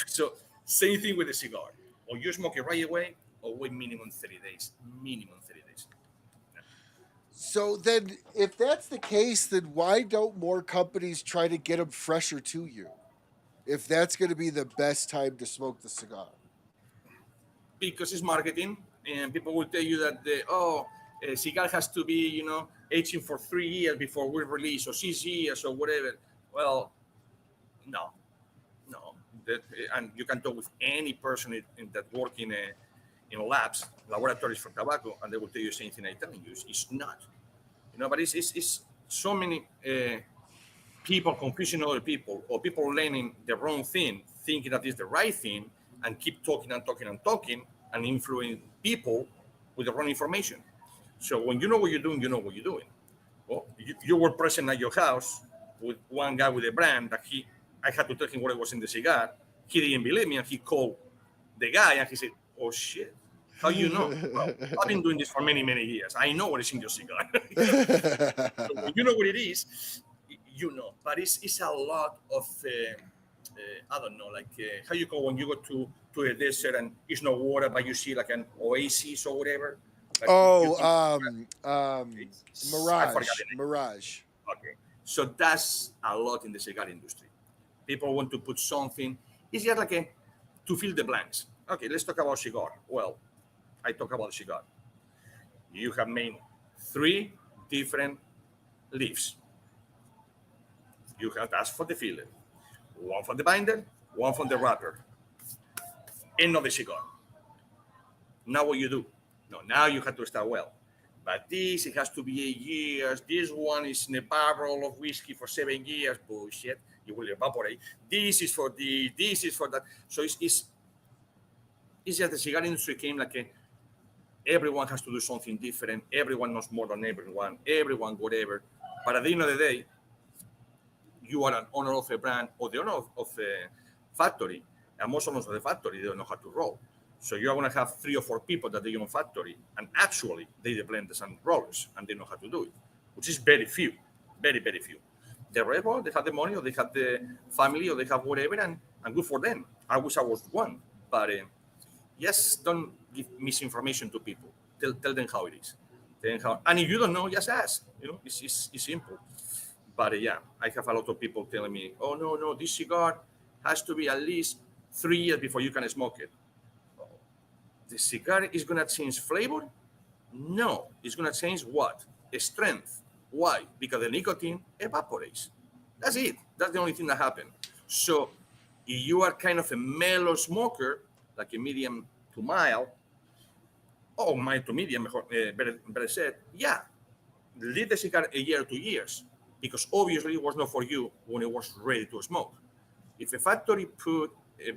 So same thing with the cigar. Or you smoke it right away, or wait minimum 30 days. Minimum 30 days. So then, if that's the case, then why don't more companies try to get them fresher to you? If that's going to be the best time to smoke the cigar. Because it's marketing, and people will tell you that a cigar has to be, aging for 3 years before we release, or 6 years, or whatever. Well, no. And you can talk with any person that work in labs, laboratories for tobacco, and they will tell you the same thing I'm telling you. It's not, but it's so many people confusing other people, or people learning the wrong thing, thinking that is the right thing, and keep talking and influencing people with the wrong information. So when you know what you're doing, you know what you're doing. Well, you were present at your house with one guy with a brand that I had to tell him what it was in the cigar. He didn't believe me, and he called the guy and he said, "Oh shit, how you know?" Well, I've been doing this for many years. I know what is in your cigar. So when you know what it is, but it's a lot of I don't know, like how you go when you go to a desert and it's no water, but you see like an oasis or whatever. Like I forgot the name. Mirage. Okay, so that's a lot in the cigar industry. People want to put something. It's just like to fill the blanks. Okay, let's talk about cigar. Well, I talk about cigar. You have made 3 different leaves. You have asked for the filler, one for the binder, one for the wrapper. End of the cigar. Now what you do? No, now you have to start well. But this, it has to be 8 years. This one is in a barrel of whiskey for 7 years. Bullshit. You will evaporate. This is for this is for that. So it's just the cigar industry came like everyone has to do something different. Everyone knows more than everyone whatever. But at the end of the day, you are an owner of a brand or the owner of a factory, and most owners of the factory, they don't know how to roll. So you're going to have 3 or 4 people that they own factory, and actually they the blenders and rollers, and they know how to do it, which is very few. The rest, well, they have the money, or they have the family, or they have whatever, and good for them. I wish I was one, but yes, don't give misinformation to people. Tell them how it is. And if you don't know, just ask. It's simple. But yeah, I have a lot of people telling me, "Oh no, this cigar has to be at least 3 years before you can smoke it." The cigar is gonna change flavor? No, it's gonna change what? Strength. Why? Because the nicotine evaporates. That's it. That's the only thing that happened. So if you are kind of a mellow smoker, like a medium to mild, oh, mild to medium, better said, yeah, leave the cigar a year or 2 years, because obviously it was not for you when it was ready to smoke. If a factory put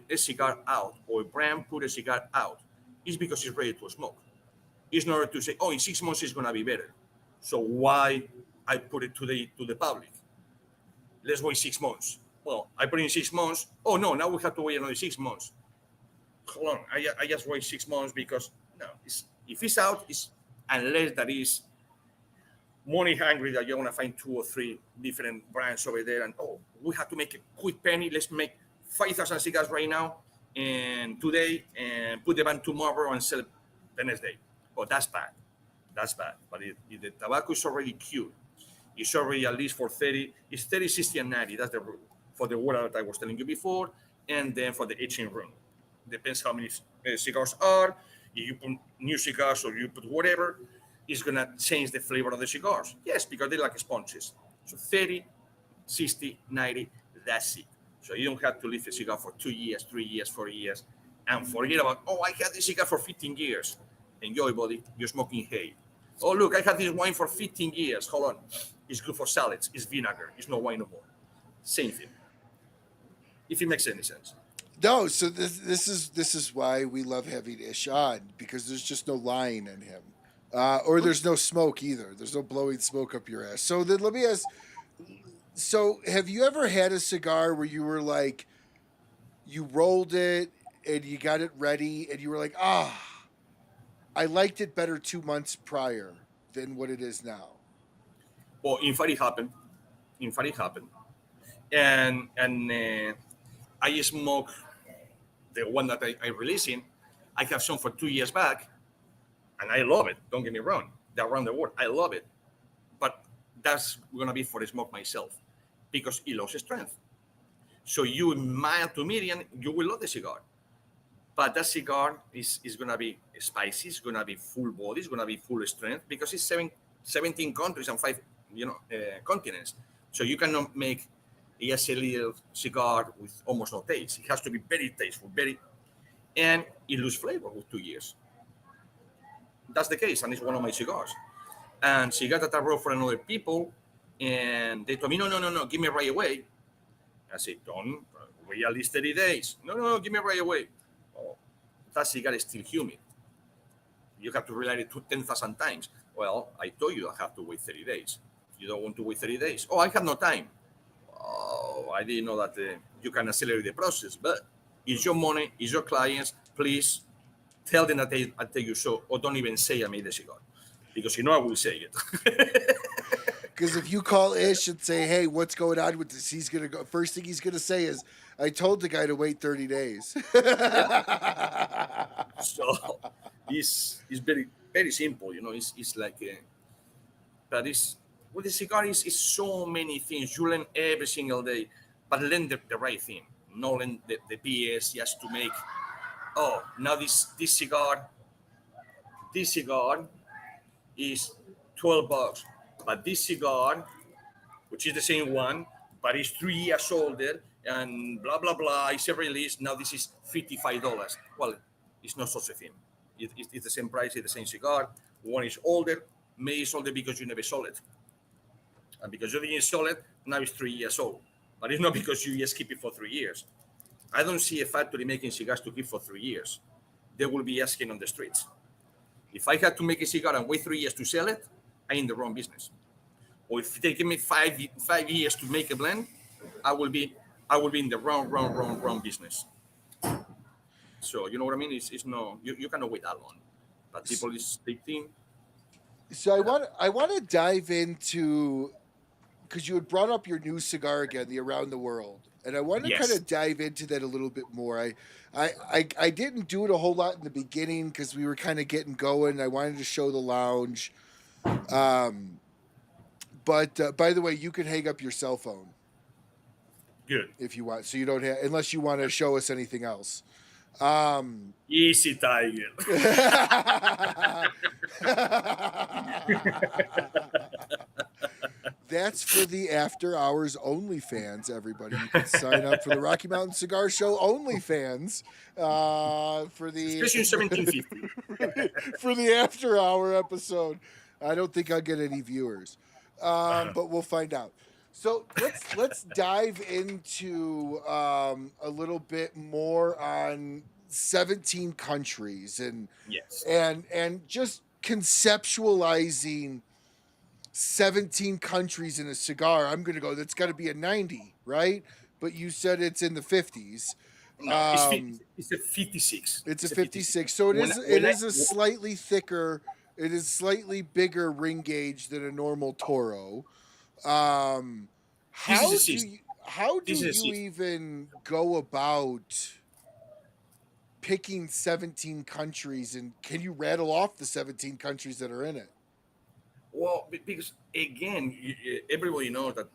a cigar out, or a brand put a cigar out, it's because it's ready to smoke. It's not to say, oh, in 6 months it's gonna be better. So why I put it to the public? Let's wait 6 months. Well, I put it in 6 months. Oh no, now we have to wait another 6 months. Hold on, I just wait 6 months because no, if it's out, unless that is money hungry that you're gonna find 2 or 3 different brands over there, and oh, we have to make a quick penny. Let's make 5,000 cigars right now and today, and put the ban tomorrow and sell it the next day. Oh, that's bad. That's bad. But if the tobacco is already cured, it's already at least for 30, it's 30, 60, and 90. That's the rule for the water that I was telling you before, and then for the aging room. Depends how many cigars are. If you put new cigars or you put whatever, it's going to change the flavor of the cigars. Yes, because they're like sponges. So 30, 60, 90, that's it. So you don't have to leave a cigar for 2 years, 3 years, 4 years, and forget about, oh, I had this cigar for 15 years. Enjoy, buddy. You're smoking hay. Oh, look, I had this wine for 15 years. Hold on. It's good for salads. It's vinegar. It's no wine no more. Same thing. If it makes any sense. No, so this is why we love having Ish on, because there's just no lying in him, or there's no smoke either. There's no blowing smoke up your ass. So then let me ask. So have you ever had a cigar where you were like, you rolled it and you got it ready and you were like, I liked it better 2 months prior than what it is now? Well, in fact, it happened. And I smoke the one that I released in. I have some for 2 years back, and I love it. Don't get me wrong. They're around the world. I love it. But that's going to be for the smoke myself, because it lost strength. So you mild to medium, you will love the cigar. But that cigar is going to be spicy. It's going to be full body. It's going to be full strength, because it's 17 countries and 5 continents. So you cannot make a little cigar with almost no taste. It has to be very tasteful, and it loses flavor with 2 years. That's the case, and it's one of my cigars. And cigars that I wrote for another people, and they told me, no, give me right away. I said, don't wait at least 30 days. No, give me right away. Oh, that cigar is still humid. You have to relight it 10,000 times. Well, I told you I have to wait 30 days. You don't want to wait 30 days. Oh, I have no time. Oh, I didn't know that you can accelerate the process, but it's your money, it's your clients. Please tell them that I tell you so, or don't even say I made the cigar, because I will say it. Because if you call Ish and say, hey, what's going on with this, he's going to go, first thing he's going to say is, I told the guy to wait 30 days. So it's very, very simple, it's like, but it's, with the cigar is so many things. You learn every single day, but learn the right thing. Not learn the BS just to make, oh, now this cigar is $12. But this cigar, which is the same one, but it's 3 years older, and blah, blah, blah, it's a release. Now this is $55. Well, it's not such a thing. It's the same price, it's the same cigar. One is older. Maybe it's older because you never sold it. And because you didn't sell it, now it's 3 years old. But it's not because you just keep it for 3 years. I don't see a factory making cigars to keep for 3 years. They will be asking on the streets. If I had to make a cigar and wait 3 years to sell it, I'm in the wrong business. Or if they give me 5 years to make a blend, I will be in the wrong business. So you know what I mean? It's no, you cannot wait that long. But people they think. So I want to dive into, because you had brought up your new cigar again, the Around the World, and I want to kind of dive into that a little bit more. I didn't do it a whole lot in the beginning because we were kind of getting going. I wanted to show the lounge, but by the way, you can hang up your cell phone. Good. If you want, so you don't have, unless you want to show us anything else. Easy, Tiger. That's for the After Hours OnlyFans, everybody. You can sign up for the Rocky Mountain Cigar Show OnlyFans for the Especially in 1750. for the After Hour episode. I don't think I'll get any viewers, but we'll find out. So let's dive into a little bit more on 17 countries and Yes. and just conceptualizing 17 countries in a cigar. I'm going to go, that's got to be a 90, right? But you said it's in the 50s. No, it's a 56. It's a 56. So it is a slightly thicker, it is slightly bigger ring gauge than a normal Toro. How do you even go about picking 17 countries, and can you rattle off the 17 countries that are in it? Well, because again, everybody knows that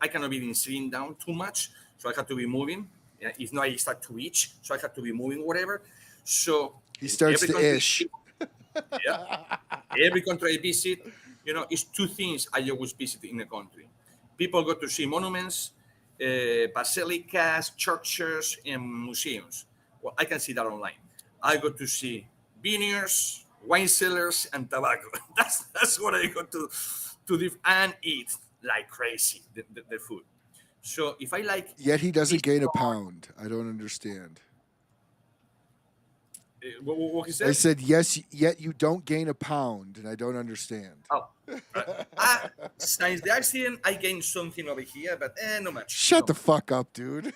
I cannot be sitting down too much, so I have to be moving. If not, I start to itch, so I have to be moving, whatever. So he starts to ish. Yeah. Every country I visit, it's two things I always visit in a country. People go to see monuments, basilicas, churches, and museums. Well, I can see that online. I go to see vineyards, wine cellars, and tobacco. That's what I go to do and eat like crazy, the food. So if I like... Yet he doesn't gain a pound. I don't understand. What he said? I said, yes, yet you don't gain a pound, and I don't understand. Oh. Since the accident, I gained something over here, but not much. Shut the fuck up, dude.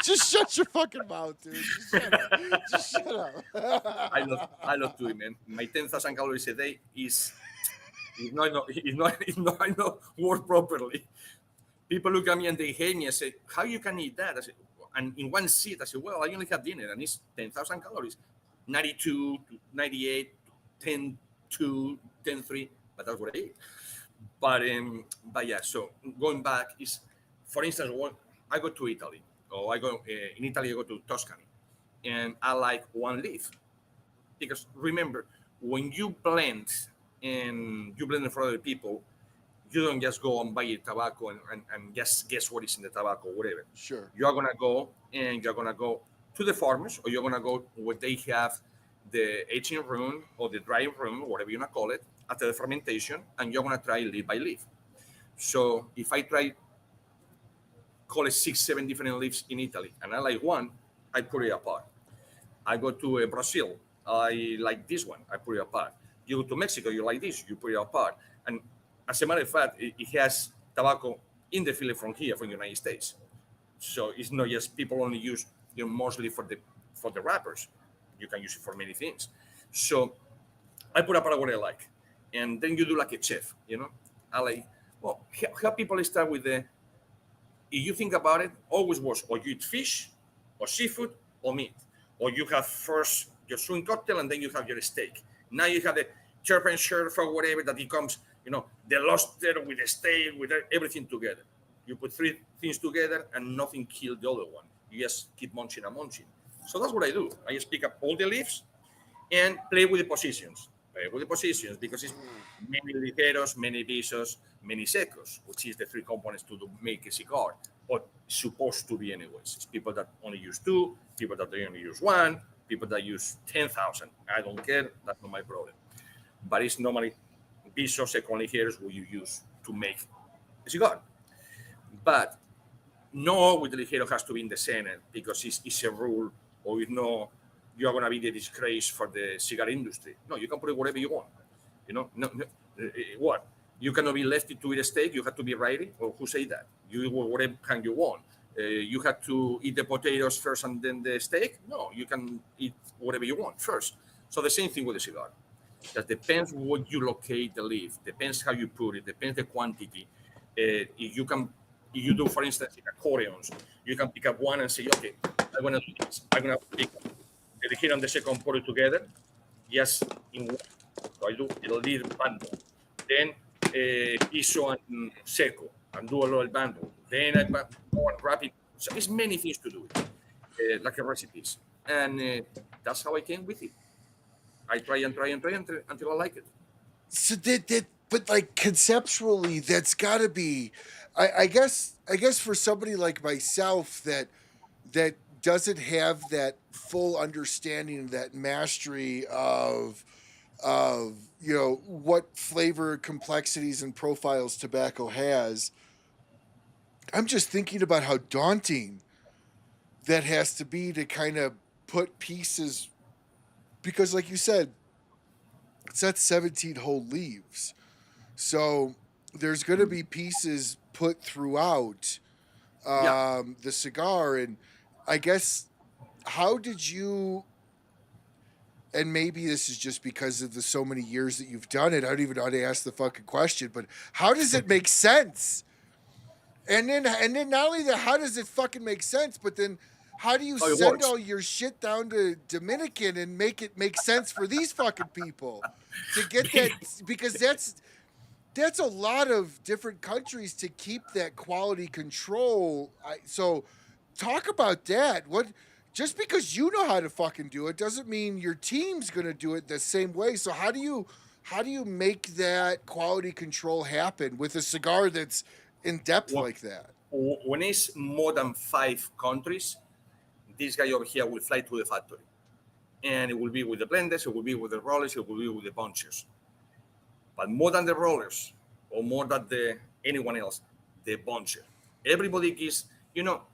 Just shut your fucng mouth, dude. Just shut up. I love doing, man. My 10,000 calories a day is not work properly. People look at me and they hate me and say, how you can eat that? I say, and in one sit, I say, well, I only have dinner and it's 10,000 calories. 92, 98, 10, 2, 10, 3, but that's what I eat. But yeah, so going back is, for instance, I go to Italy, or in Italy, I go to Tuscany, and I like one leaf. Because remember, when you blend in front of the people, you don't just go and buy a tobacco and just guess what is in the tobacco, whatever. Sure. You're going to go to the farmers, or you're going to go where they have the aging room or the drying room, whatever you want to call it, after the fermentation, and you're going to try leaf by leaf. So if I try, call it 6-7 different leaves in Italy, and I like one, I put it apart. I go to Brazil, I like this one, I put it apart. You go to Mexico, you like this, you put it apart. And as a matter of fact, it has tobacco in the field from here, from the United States. So it's not just people only use, mostly for the wrappers. You can use it for many things. So I put apart what I like. And then you do like a chef, I like, well, how people start with if you think about it, always was, or you eat fish, or seafood, or meat. Or you have first your swing cocktail, and then you have your steak. Now you have the chirp and chirp or whatever that becomes, the lobster with the steak, with everything together. You put three things together and nothing kills the other one. You just keep munching and munching. So that's what I do. I just pick up all the leaves and play with the positions. Because it's many ligeros, many visos, many secos, which is the three components to make a cigar, or supposed to be anyways. It's people that only use 2, people that only use 1, people that use 10,000. I don't care. That's not my problem. But it's normally visos, second ligeros, what you use to make a cigar. But no, with the ligero has to be in the center, because it's a rule, or you are going to be the disgrace for the cigar industry. No, you can put it wherever you want. What? You cannot be lefty to eat a steak. You have to be righty. Or who say that? You whatever kind you want. You have to eat the potatoes first and then the steak. No, you can eat whatever you want first. So the same thing with the cigar. That depends what you locate the leaf. Depends how you put it. Depends the quantity. If you do, for instance, in accordions, you can pick up one and say, okay, I'm going to do this. I'm going to pick the ligero and the second, put it together. Yes, in one. So I do a little bundle. Then piso and seco, and do a little bundle. Then I go and wrap it. So it's many things to do, like recipes. And that's how I came with it. I try until I like it. So but like conceptually, that's got to be. I guess for somebody like myself that doesn't have that full understanding, that mastery of what flavor complexities and profiles tobacco has. I'm just thinking about how daunting that has to be to kind of put pieces, because like you said, it's at 17 whole leaves. So there's going to be pieces put throughout Yeah. the cigar. And I guess, how did you, and maybe this is just because of the so many years that you've done it, I don't even know how to ask the fucking question, but how does it make sense? And then not only that, how does it fucking make sense, but then how do you How it send works. all your shit down to Dominican and make it make sense for these fucking people to get that? Because that's a lot of different countries to keep that quality control. So talk about that. What, just because you know how to fucking do it doesn't mean your team's going to do it the same way. So how do you make that quality control happen with a cigar that's in depth When, like that? when it's more than 5 countries, this guy over here will fly to the factory. And it will be with the blenders, it will be with the rollers, it will be with the bunchers. But more than the rollers, or more than anyone else, the buncher. Everybody gives,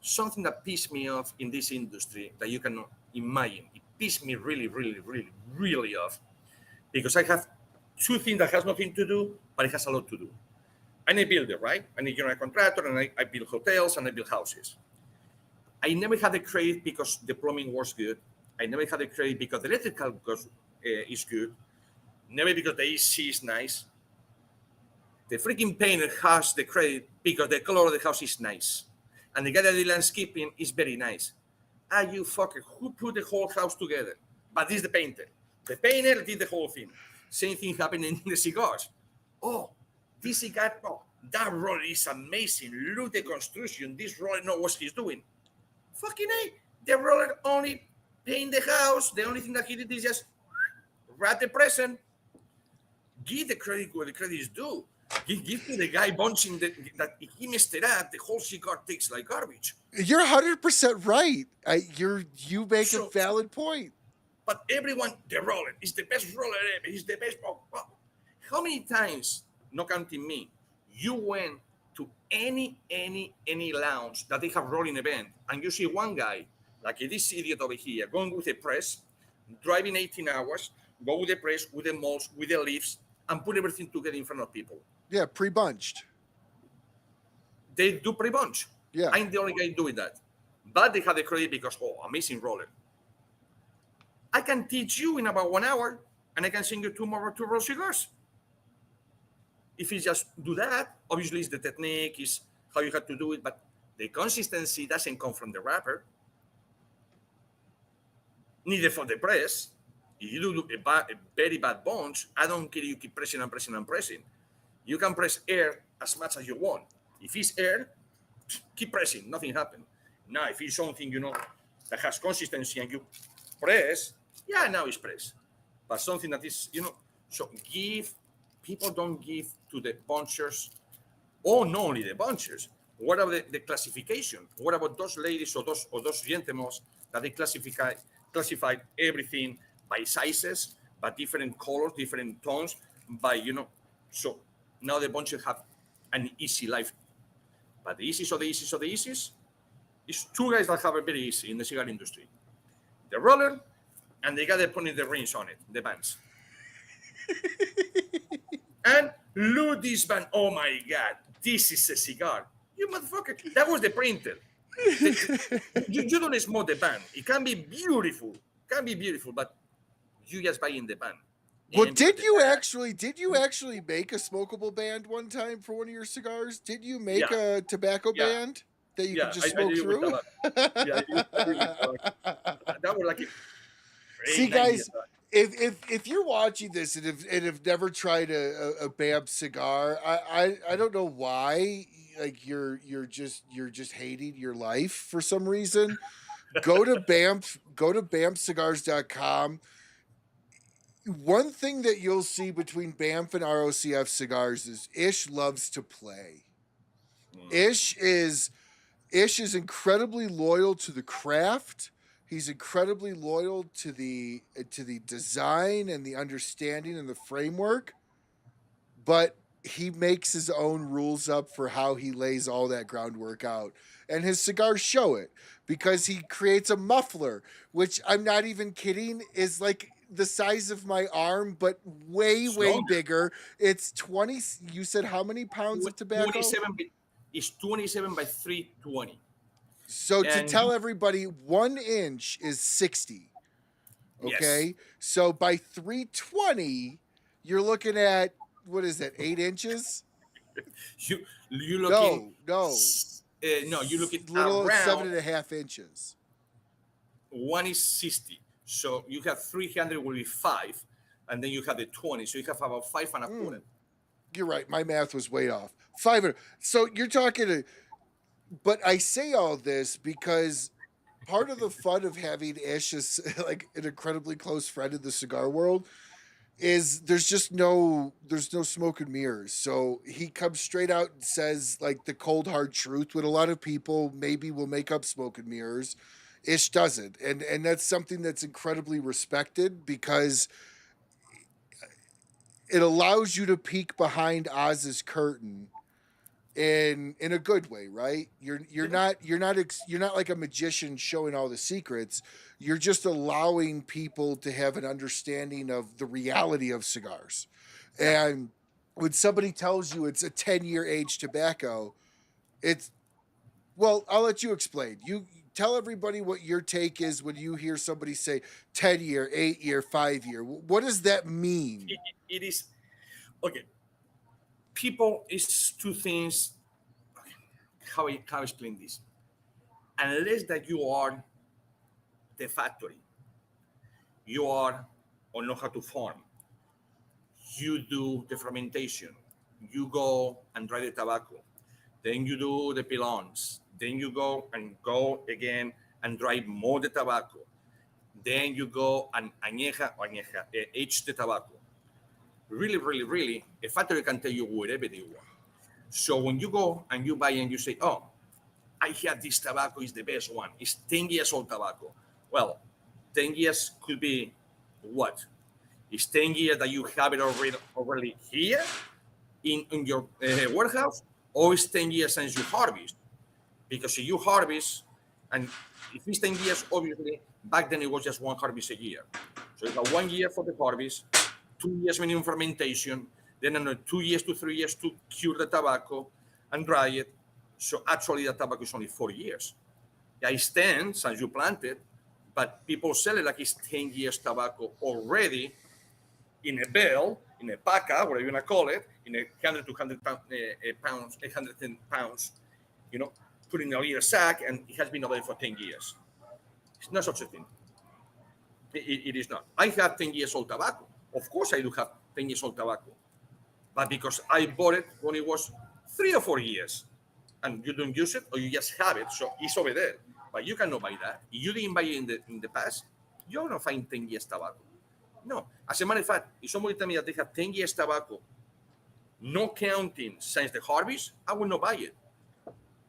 something that pissed me off in this industry that you cannot imagine. It pissed me really, really, really, really off, because I have two things that has nothing to do, but it has a lot to do. I'm a builder, right? I'm a general contractor, and I build hotels and I build houses. I never had the credit because the plumbing was good. I never had the credit because the electrical is good. Never because the AC is nice. The freaking painter has the credit because the color of the house is nice. And the guy that did landscaping is very nice. Ah, you fucker, who put the whole house together? But this is the painter. The painter did the whole thing. Same thing happened in the cigars. Oh, this cigar, oh, that roller is amazing. Look the construction. This roller knows what he's doing. Fucking A. The roller only paint the house. The only thing that he did is just wrap the present. Give the credit where the credit is due. Give to the guy bunching that if he messed it up, the whole cigar tastes like garbage. You're 100% right. You make a So, valid point. but everyone, the roller is the best roller ever. He's the best. How many times, not counting me, you went to any lounge that they have rolling event, and you see one guy like this idiot over here going with a press, driving 18 hours, go with the press, with the molds, with the leaves, and put everything together in front of people. Yeah, pre-bunched. They do pre-bunch. Yeah. I'm the only guy doing that. But they have the credit because, amazing roller. I can teach you in about 1 hour, and I can send you tomorrow to roll cigars. If you just do that, obviously it's the technique, is how you have to do it, but the consistency doesn't come from the wrapper, neither from the press. If you do a very bad bunch, I don't care, you keep pressing and pressing and pressing. You can press air as much as you want. If it's air, keep pressing, nothing happens. Now, if it's something, that has consistency and you press, yeah, now it's press. But something that is, so people don't give to the bunchers, or not only the bunchers. What about the classification? What about those ladies or those gentlemen that they classified everything by sizes, by different colors, different tones, by, so now the bunches have an easy life. But the easiest of the easiest of the easiest is two guys that have it very easy in the cigar industry. The roller and the guy that putting the rings on it, the bands. And look this band. Oh my God, this is a cigar. You motherfucker. That was the printer. You don't smoke the band. It can be beautiful. But you just buy in the band. Well, did you actually make a smokable band one time for one of your cigars? Did you make a tobacco band that you could just smoke through? That was like See, guys, if you're watching this and have never tried a BAMF cigar, I don't know why. Like you're just hating your life for some reason. Go to BAMFcigars.com. one thing that you'll see between BAMF and ROCF Cigars is Ish loves to play. Ish is incredibly loyal to the craft. He's incredibly loyal to the design and the understanding and the framework, but he makes his own rules up for how he lays all that groundwork out. And his cigars show it, because he creates a muffler, which, I'm not even kidding, is like the size of my arm, but way bigger. It's 20. You said how many pounds of tobacco? 27. It's 27 by 320. So to tell everybody, 1 inch is 60. Okay. Yes. So by 320, you're looking at, what is that, 8 inches? You looking No. No, you look at little around 7.5 inches. 1 is 60. So you have 300 will be 5, and then you have the 20. So you have about 5 and a quarter. You're right. My math was way off. 5. So you're talking. But I say all this because part of the fun of having Ish as like an incredibly close friend in the cigar world is there's no smoke and mirrors. So he comes straight out and says like the cold hard truth, when a lot of people maybe will make up smoke and mirrors. Ish doesn't, and that's something that's incredibly respected, because it allows you to peek behind Oz's curtain in a good way, right? You're not like a magician showing all the secrets. You're just allowing people to have an understanding of the reality of cigars. And when somebody tells you it's a 10-year aged tobacco, well, I'll let you explain. You tell everybody what your take is when you hear somebody say 10-year, 8-year, 5-year. What does that mean? It is okay. People is two things. Okay. How I explain this? Unless that you are the factory, you are or know how to farm, you do the fermentation, you go and dry the tobacco, then you do the pilons, then you go again and dry more the tobacco, then you go and age the tobacco. Really, a factory can tell you whatever they want. So when you go and you buy and you say, oh, I have this tobacco, is the best one. It's 10 years old tobacco. Well, 10 years could be what? It's 10 years that you have it already here in your warehouse, or it's 10 years since you harvest? Because if you harvest, and if it's 10 years, obviously, back then it was just one harvest a year. So you have 1 year for the harvest, 2 years minimum fermentation, then another 2 years to 3 years to cure the tobacco and dry it. So actually the tobacco is only 4 years. Yeah, it's 10 since you planted, but people sell it like it's 10 years tobacco already in a bale, in a paca, whatever you want to call it, in a 100 to 100 pounds, 810 pounds, put in a little sack, and it has been over there for 10 years. It's not such a thing. It is not. I have 10 years old tobacco. Of course I do have 10 years old tobacco. But because I bought it when it was 3 or 4 years, and you don't use it, or you just have it, so it's over there. But you cannot buy that. If you didn't buy it in the past, you're going to find 10 years tobacco. No. As a matter of fact, if somebody tell me that they have 10 years tobacco, no counting since the harvest, I will not buy it.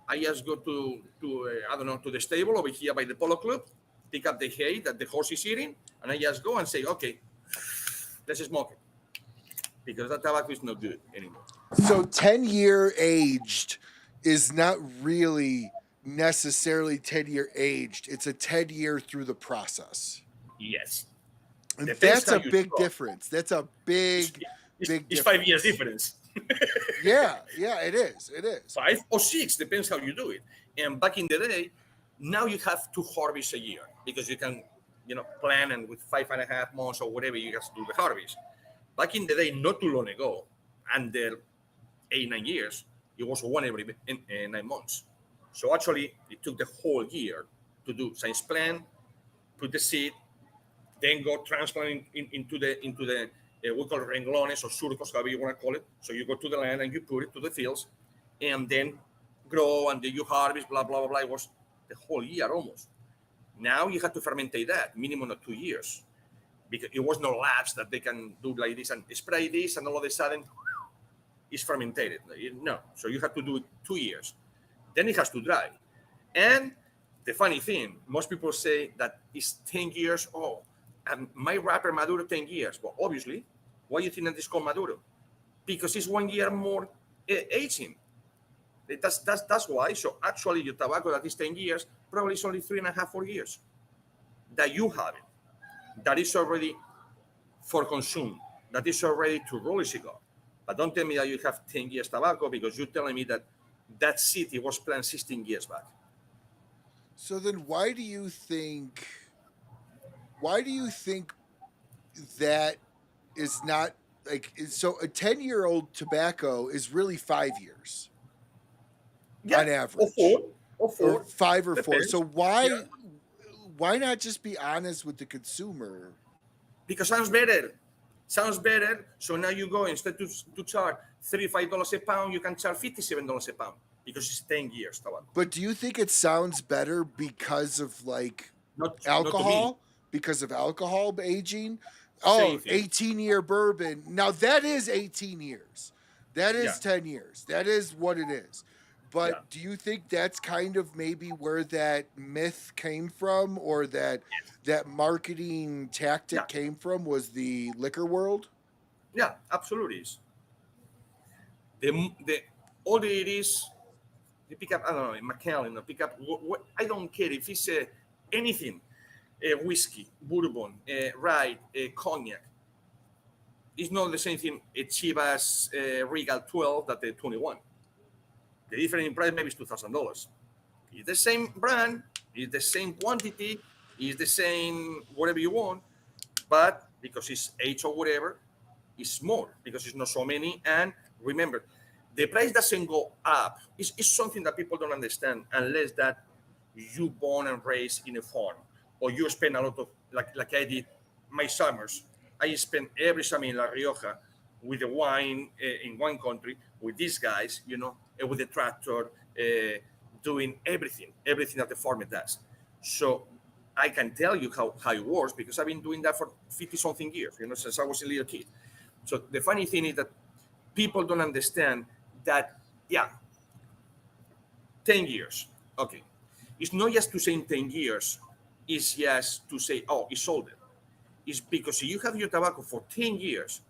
I just go to the stable over here by the Polo Club, pick up the hay that the horse is eating, and I just go and say, okay, let's smoke it. Because that tobacco is not good anymore. So 10-year aged is not really necessarily 10-year aged. It's a 10-year through the process. Yes. And that's a big difference. That's a big difference. It's 5 years difference. yeah, it is. 5 or 6, depends how you do it. And back in the day, now you have 2 harvests a year because you can, plan, and with 5.5 months or whatever, you just do the harvest. Back in the day, not too long ago, under 8-9 years, it was one every 9 months. So actually, it took the whole year to do science plan, put the seed, then go transplant into the we call it renglones or surcos, however you want to call it. So you go to the land and you put it to the fields, and then grow, and then you harvest, blah, blah, blah, blah. It was the whole year almost. Now you have to fermentate that, minimum of 2 years. because it was no labs that they can do like this and spray this, and all of a sudden it's fermented. No, so you have to do it 2 years. Then it has to dry. And the funny thing, most people say that it's 10 years old. And my wrapper Maduro 10 years. Well, obviously, why do you think that it's called Maduro? Because it's 1 year more aging. That's why. So actually, your tobacco that is 10 years probably is only 3.5, 4 years that you have it. That is already for consume. That is already to roll a cigar. But don't tell me that you have 10 years tobacco, because you're telling me that that city was planned 16 years back. So then why do you think that is not like, so a 10-year-old tobacco is really 5 years on average, or 5 or 4. So why not just be honest with the consumer? Because sounds better. So now you go, instead to charge $35 a pound, you can charge $57 a pound, because it's 10 years tobacco. But do you think it sounds better because of like alcohol? Because of alcohol aging? Oh, 18-year bourbon. Now that is 18 years. That is 10 years. That is what it is. But do you think that's kind of maybe where that myth came from, or that marketing tactic came from, was the liquor world? Yeah, absolutely is. All it is, they pick up, I don't know, Micallef, pick up, I don't care if it's anything, whiskey, bourbon, rye, cognac. It's not the same thing, a Chivas Regal 12 that the 21. The difference in price maybe is $2,000. It's the same brand, it's the same quantity, it's the same whatever you want, but because it's age or whatever, it's more, because it's not so many. And remember, the price doesn't go up. It's something that people don't understand, unless that you born and raised in a farm, or you spend a lot of, like I did my summers. I spent every summer in La Rioja with the wine in one country, with these guys, with the tractor, doing everything that the farmer does. So I can tell you how it works, because I've been doing that for 50-something years, since I was a little kid. So the funny thing is that people don't understand that, 10 years. Okay. It's not just to say in 10 years, it's just to say, oh, it's older. It's because if you have your tobacco for 10 years,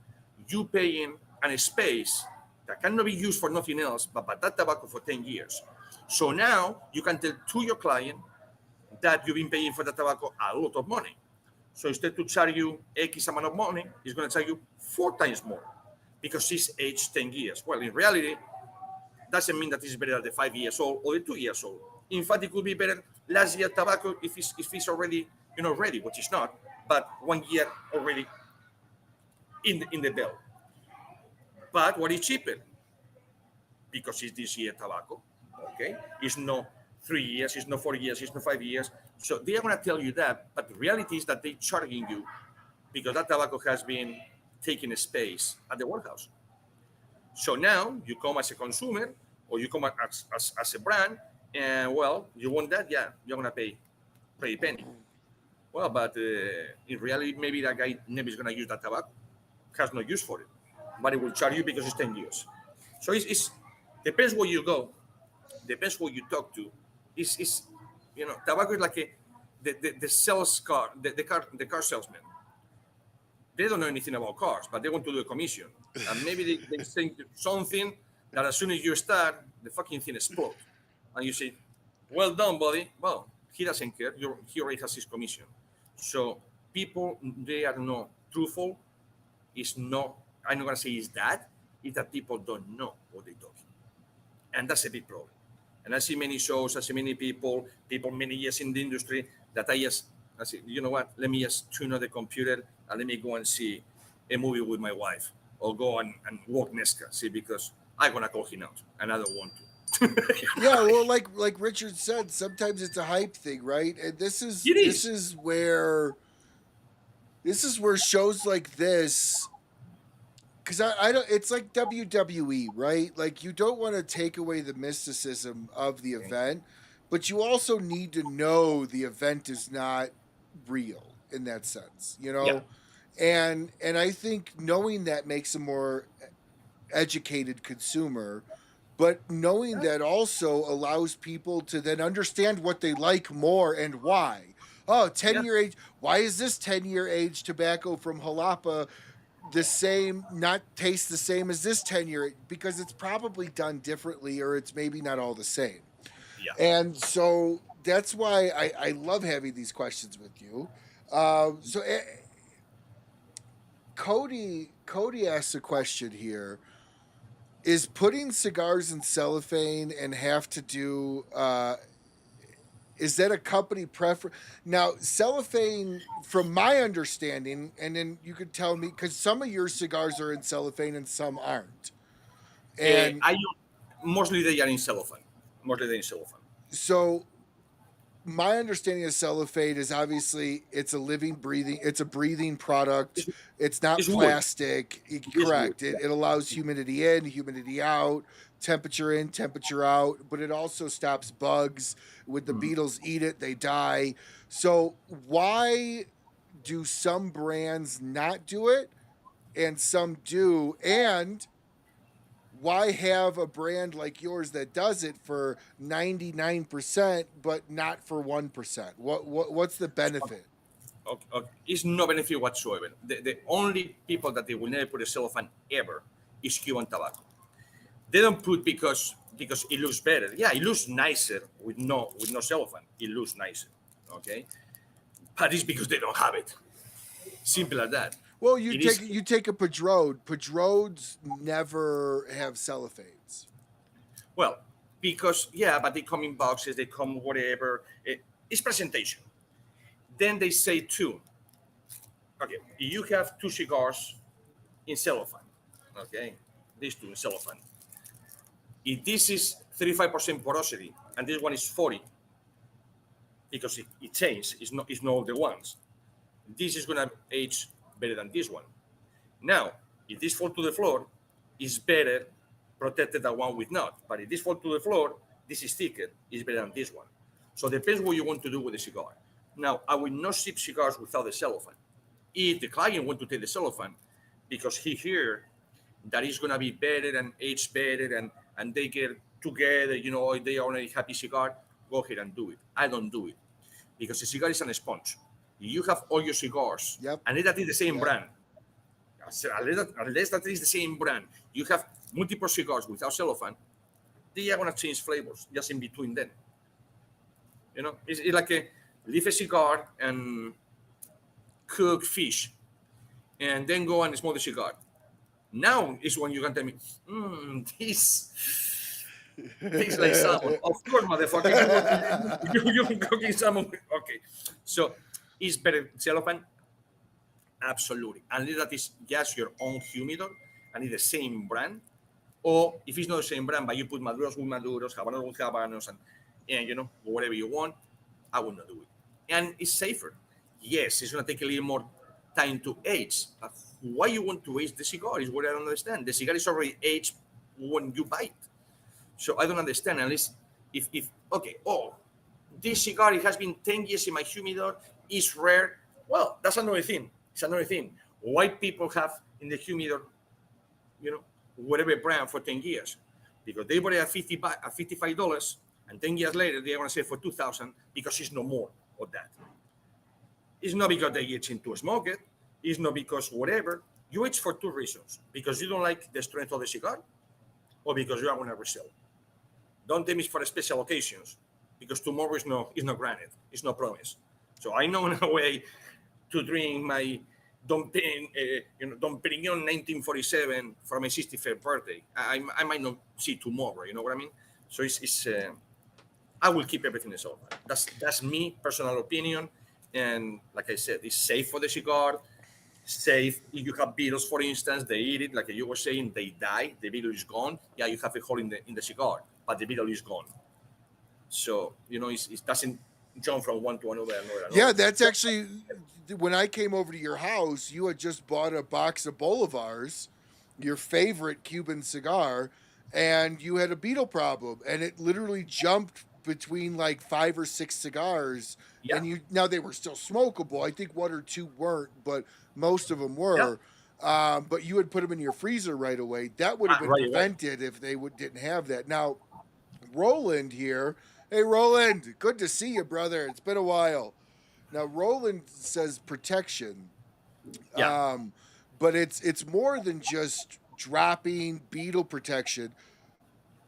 you pay in a space that cannot be used for nothing else but that tobacco for 10 years. So now you can tell to your client that you've been paying for the tobacco a lot of money. So instead to charge you X amount of money, it's going to charge you 4 times more, because it's aged 10 years. Well, in reality, doesn't mean that it's better than the 5 years old or the 2 years old. In fact, it could be better last year tobacco if it's already ready, which is not, but 1 year already in the bell. But what is cheaper? Because it's this year tobacco. Okay, it's not 3 years, it's not 4 years, it's not 5 years. So they are going to tell you that, but the reality is that they're charging you because that tobacco has been taking a space at the warehouse. So now you come as a consumer, or you come as a brand, and well, you want that, you're going to pay a penny. Well, but in reality, maybe that guy never is going to use that tobacco, has no use for it, but it will charge you because it's 10 years. So it's depends where you go, depends who you talk to. It's tobacco is like the sales car, the car salesman. They don't know anything about cars, but they want to do a commission, and maybe they think something that as soon as you start, the fucking thing explodes, and you say, "Well done, buddy." Well, he doesn't care. He already has his commission. So people, they are not truthful. It's not. I'm not gonna say it's that. It's that people don't know what they're talking, and that's a big problem. And I see many shows, I see many people many years in the industry, that I say, you know what? Let me just tune on the computer and let me go and see a movie with my wife, or go and walk Nesca, see, because I'm gonna call him out, and I don't want to. Yeah, well, like Richard said, sometimes it's a hype thing, right? And this is where shows like this, because I don't, it's like WWE, right? Like, you don't want to take away the mysticism of the event, but you also need to know the event is not real in that sense, Yeah. and I think knowing that makes a more educated consumer, but knowing that also allows people to then understand what they like more and why. Oh, Yeah. 10-year age. Why is this 10-year age tobacco from Jalapa the same, not taste the same as this 10-year? Because it's probably done differently, or it's maybe not all the same. Yeah. And so that's why I love having these questions with you. Cody asks a question here. Is putting cigars in cellophane and have to do is that a company preference? Now, cellophane, from my understanding, and then you could tell me, because some of your cigars are in cellophane and some aren't. And I mostly they are in cellophane. Mostly they're in cellophane. so my understanding of cellophane is obviously it's a breathing product. It's not It's wood. plastic. wood, Correct. yeah. It allows humidity in, humidity out, temperature in, temperature out, but it also stops bugs. When the beetles eat it, they die. So why do some brands not do it and some do? And why have a brand like yours that does it for 99% but not for 1%? What's the benefit? Okay. It's no benefit whatsoever. The only people that they will never put a cellophane ever is Cuban tobacco. They don't put because it looks better. Yeah, it looks nicer with no cellophane. It looks nicer. Okay. But it's because they don't have it. Simple as that. Well, It you take a Padrone. Padrones never have cellophanes. Well, because but they come in boxes, they come whatever. It's presentation. Then they say too. Okay, you have two cigars in cellophane. Okay, these two in cellophane. If this is 35% porosity and this one is 40, because it changed, it's not the ones. This is gonna age better than this one. Now, if this fall to the floor, it's better protected than one with not. But if this fall to the floor, this is thicker, it's better than this one. So it depends what you want to do with the cigar. Now, I will not ship cigars without the cellophane. If the client want to take the cellophane, because he hear that it's gonna be better and age better and they get together, they are a happy cigar, go ahead and do it. I don't do it because the cigar is on a sponge. You have all your cigars, Yep. and that is the same Yep. brand. Unless that is the same brand, you have multiple cigars without cellophane, they are gonna change flavors just in between them. It's like leave a cigar and cook fish, and then go and smoke the cigar. Now is when you can tell me, this tastes like salmon. Of course, motherfucker, you're cooking salmon. Okay, so is better cellophane? Absolutely. Unless that is just your own humidor and it's the same brand. Or if it's not the same brand, but you put Maduros with Maduros, Habanos with Habanos, and whatever you want, I would not do it. And it's safer. Yes, it's going to take a little more time to age. But why you want to age the cigar is what I don't understand. The cigar is already aged when you buy it. So I don't understand. Unless if this cigar, it has been 10 years in my humidor, is rare. Well, that's another thing. It's another thing. Why people have in the humidor, whatever brand for 10 years? Because they bought it at $55, and 10 years later, they're going to sell for $2,000 because it's no more of that. It's not because they itch into smoke it. It's not because whatever. You itch for two reasons. Because you don't like the strength of the cigar, or because you are going to resell. Don't tell me for special occasions, because tomorrow is not granted. It's no promise. So I know in a way to drink my Dom Perignon 1947 for my 65th birthday. I might not see tomorrow. You know what I mean? So it's I will keep everything as well. That's me personal opinion. And like I said, it's safe for the cigar. Safe if you have beetles, for instance, they eat it. Like you were saying, they die. The beetle is gone. Yeah, you have a hole in the cigar, but the beetle is gone. So it doesn't jump from one to another. Yeah, that's actually when I came over to your house. You had just bought a box of Bolivars, your favorite Cuban cigar, and you had a beetle problem, and it literally jumped between like 5 or 6 cigars, Yeah. and now they were still smokable. I think 1 or 2 weren't, but most of them were. But you would put them in your freezer right away. That would have been Right away. prevented if they didn't have that. Now, Roland here. Hey, Roland, good to see you, brother. It's been a while. Now, Roland says protection. Yeah. But it's more than just dropping beetle protection.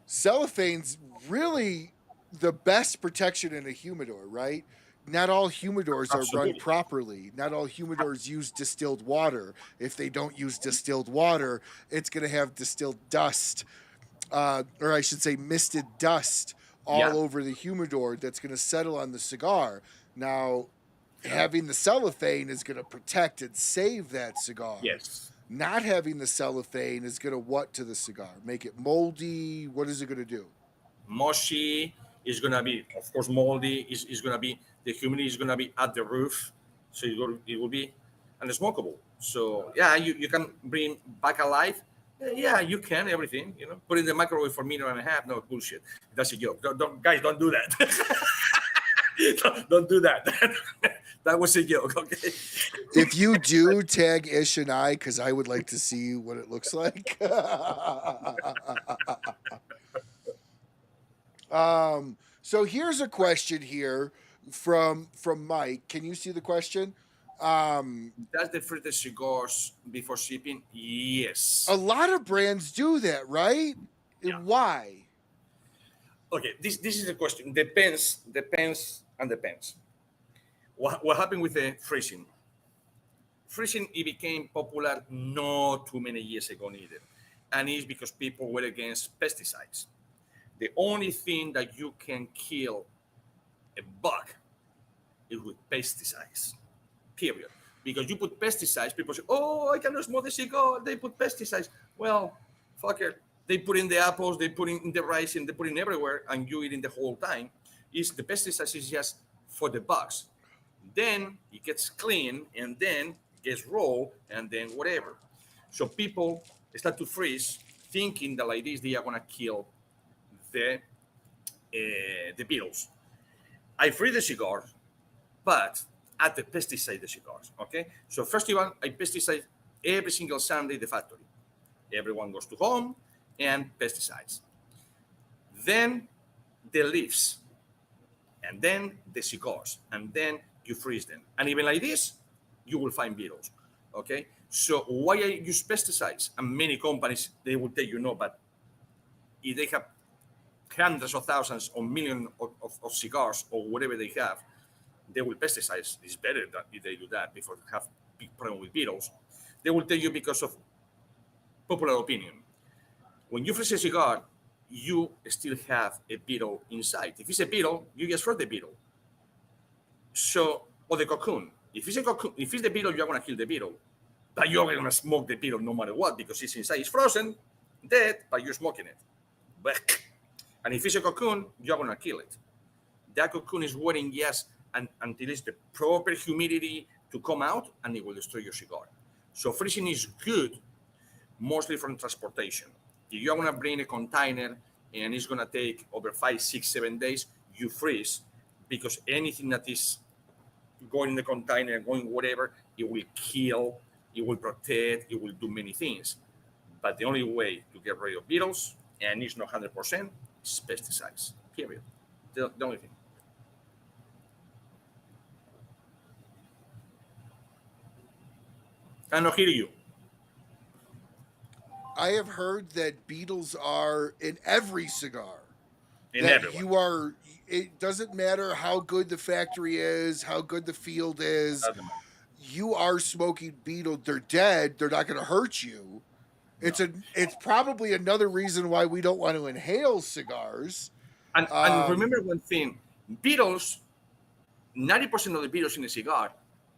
Cellophane's really the best protection in a humidor, right? Not all humidors are run properly. Not all humidors use distilled water. If they don't use distilled water, it's going to have distilled dust, or I should say misted dust all over the humidor that's going to settle on the cigar. Now, having the cellophane is going to protect and save that cigar. Yes. Not having the cellophane is going to what to the cigar? Make it moldy? What is it going to do? Mushy is going to be, of course, moldy. Is going to be, the humidity is going to be at the roof. So it will be unsmokable. So, yeah, you can bring back alive. Yeah, you can, everything, Put it in the microwave for a minute and a half. No, bullshit. That's a joke. Guys, don't do that. don't do that. That was a joke, okay? If you do, tag Ish and I, because I would like to see what it looks like. So here's a question here from Mike. Can you see the question? Does the filter cigars before shipping? Yes. A lot of brands do that, right? Yeah. Why? Okay, this is a question. Depends. What happened with the freezing? Freezing, it became popular not too many years ago neither. And it's because people were against pesticides. The only thing that you can kill a bug is with pesticides, period. Because you put pesticides, people say, oh, I cannot smoke the cigar, they put pesticides. Well, fucker, they put in the apples, they put in the rice, and they put in everywhere, and you eating the whole time. The pesticides is just for the bugs. Then it gets clean, and then gets rolled, and then whatever. So people start to freeze, thinking that like this, they are gonna kill the beetles. I freeze the cigar, but add the pesticide the cigars, okay? So first of all, I pesticide every single Sunday the factory. Everyone goes to home and pesticides. Then the leaves, and then the cigars, and then you freeze them. And even like this, you will find beetles, okay? So why I use pesticides? And many companies, they will tell you no, but if they have hundreds of thousands or millions of cigars or whatever they have, they will pesticize. It's better that if they do that before they have big problem with beetles. They will tell you because of popular opinion. When you freeze a cigar, you still have a beetle inside. If it's a beetle, you just throw the beetle. So, or the cocoon. If it's a cocoon, if it's the beetle, you're gonna kill the beetle. But you're gonna smoke the beetle no matter what, because it's inside. It's frozen, dead, but you're smoking it. And if it's a cocoon, you're gonna kill it. That cocoon is waiting just until it's the proper humidity to come out, and it will destroy your cigar. So freezing is good, mostly from transportation. If you're gonna bring a container and it's gonna take over 5, 6, 7 days, you freeze, because anything that is going in the container, going whatever, it will kill, it will protect, it will do many things. But the only way to get rid of beetles, and it's not 100%, is pesticides, period. The only thing. I cannot hear you. I have heard that beetles are in every cigar. In that everyone. It doesn't matter how good the factory is, how good the field is. You are smoking beetle. They're dead. They're not going to hurt you. It's probably another reason why we don't want to inhale cigars. And remember one thing: beetles, 90% of the beetles in a cigar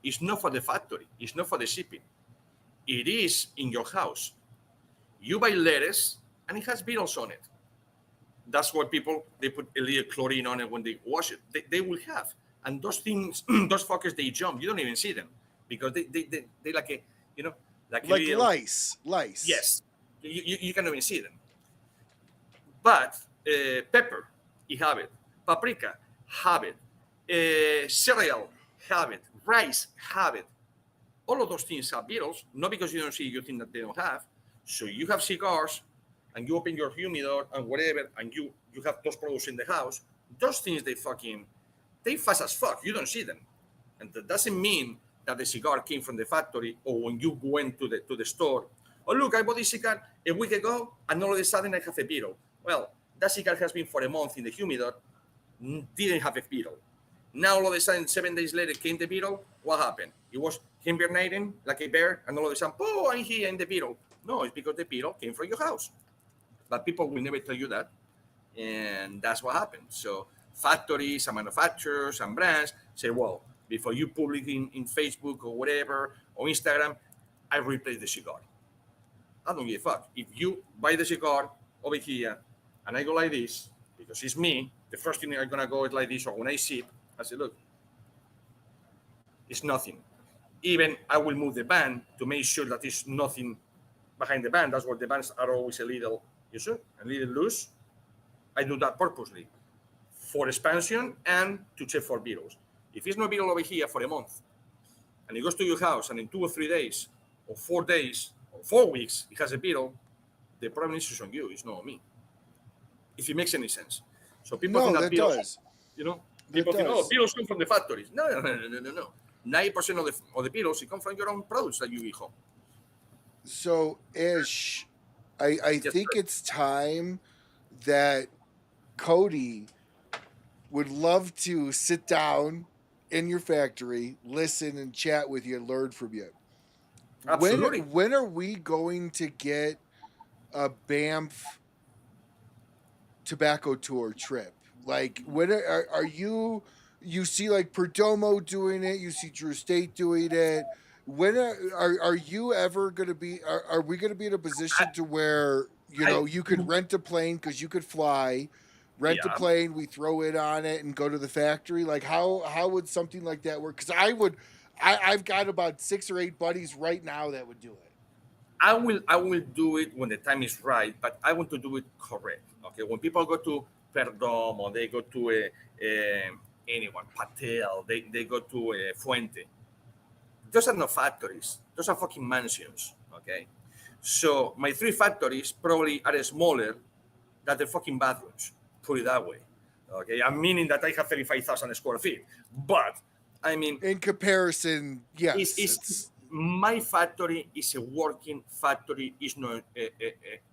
is not for the factory. It's not for the shipping. It is in your house. You buy lettuce, and it has beetles on it. That's why they put a little chlorine on it when they wash it. They will have. And those things, those fuckers, they jump. You don't even see them, because they like a, like little, lice. Yes. You can't even see them. But pepper, you have it. Paprika, have it. Cereal, have it. Rice, have it. All of those things have beetles, not because you don't see, you think that they don't have. So you have cigars, and you open your humidor and whatever, and you have those products in the house. Those things, they fast as fuck. You don't see them. And that doesn't mean that the cigar came from the factory, or when you went to the store, oh, look, I bought this cigar a week ago, and all of a sudden I have a beetle. Well, that cigar has been for a month in the humidor, didn't have a beetle. Now, all of a sudden, 7 days later, came the beetle. What happened? It was hibernating like a bear, and all of a sudden, oh, I'm here in the beetle. No, it's because the beetle came from your house. But people will never tell you that, and that's what happened. So factories and manufacturers and brands say, well, before you publish in Facebook or whatever, or Instagram, I replace the cigar. I don't give a fuck. If you buy the cigar over here, and I go like this, because it's me, the first thing I'm going to go is like this, or when I sip, I say, look, it's nothing. Even I will move the band to make sure that there's nothing behind the band. That's why the bands are always a little loose. I do that purposely for expansion and to check for beetles. If it's no beetle over here for a month, and it goes to your house, and in 2 or 3 days, or 4 days, or 4 weeks, it has a beetle, the problem is on you, it's not on me. If it makes any sense. So people think that beetles, does. People think, oh, beetles come from the factories. No. 90% of the beetles, it come from your own products that you eat home. So, Ish, I think it's time that Cody would love to sit down in your factory, listen and chat with you and learn from you. Absolutely. When are we going to get a BAMF tobacco tour trip? Like, when are you see like Perdomo doing it, you see Drew State doing it. When are you ever going to be, are we going to be in a position to where, you could rent a plane because you could fly, rent a plane, we throw it on it and go to the factory? Like, how would something like that work? Because I've got about 6 or 8 buddies right now that would do it. I will do it when the time is right, but I want to do it correct. Okay, when people go to Perdomo, they go to anyone, Patel, they go to Fuente. Those are not factories. Those are fucking mansions. Okay, so my 3 factories probably are smaller than the fucking bathrooms. Put it that way. Okay, I'm meaning that I have 35,000 square feet, but I mean, in comparison, yes, my factory is a working factory. It's not a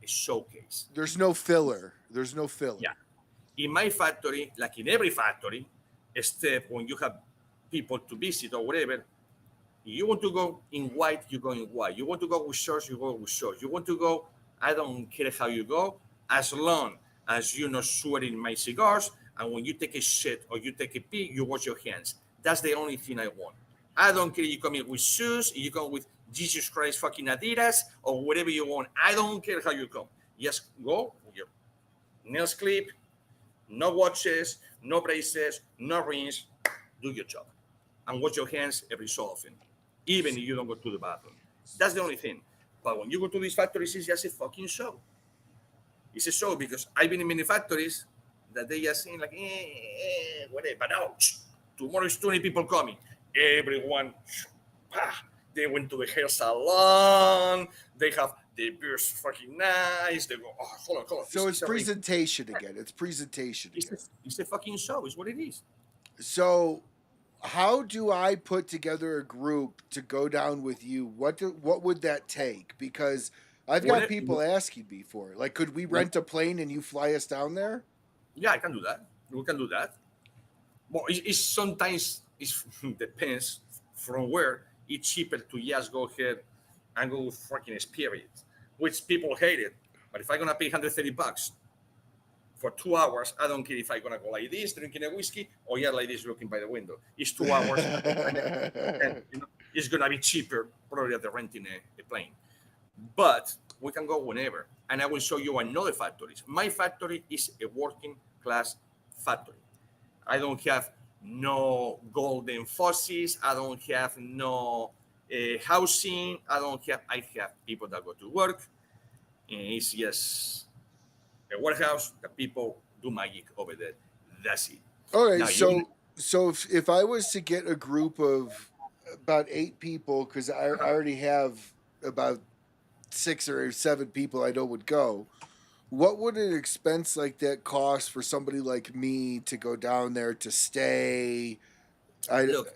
showcase. There's no filler. Yeah. In my factory, like in every factory, except when you have people to visit or whatever, you want to go in white, you go in white. You want to go with shorts, you go with shorts. You want to go, I don't care how you go, as long as you're not sweating my cigars, and when you take a shit or you take a pee, you wash your hands. That's the only thing I want. I don't care if you come in with shoes, you come with Jesus Christ fucking Adidas, or whatever you want. I don't care how you come. Just go with your nails clip, no watches, no braces, no rings. Do your job. And wash your hands every so often, even if you don't go to the bathroom. That's the only thing. But when you go to these factories, it's just a fucking show. It's a show because I've been in many factories that they just saying like, whatever. But now, tomorrow is 20 people coming. Everyone, they went to the hair salon. They have the beers fucking nice. They go, oh, hold on. So it's presentation again. It's presentation again. It's a fucking show. It's what it is. So how do I put together a group to go down with you? What would that take? Because I've got people asking me for it. Like, could we rent a plane and you fly us down there? Yeah, I can do that. We can do that. Well, it's sometimes it depends from where. It's cheaper to just go ahead and go with fucking Spirit, which people hate it. But if I'm gonna pay $130 for 2 hours, I don't care if I'm gonna go like this, drinking a whiskey, or like this, looking by the window. It's 2 hours, and it's gonna be cheaper probably than renting a plane. But we can go whenever, and I will show you another factories. My factory is a working class factory. I don't have no golden faucets. I don't have no housing. I have people that go to work. And it's just a warehouse that people do magic over there. That's it. Okay, Now, so if I was to get a group of about 8 people, because I already have about 6 or 7 people I know would go, what would an expense like that cost for somebody like me to go down there to stay? look,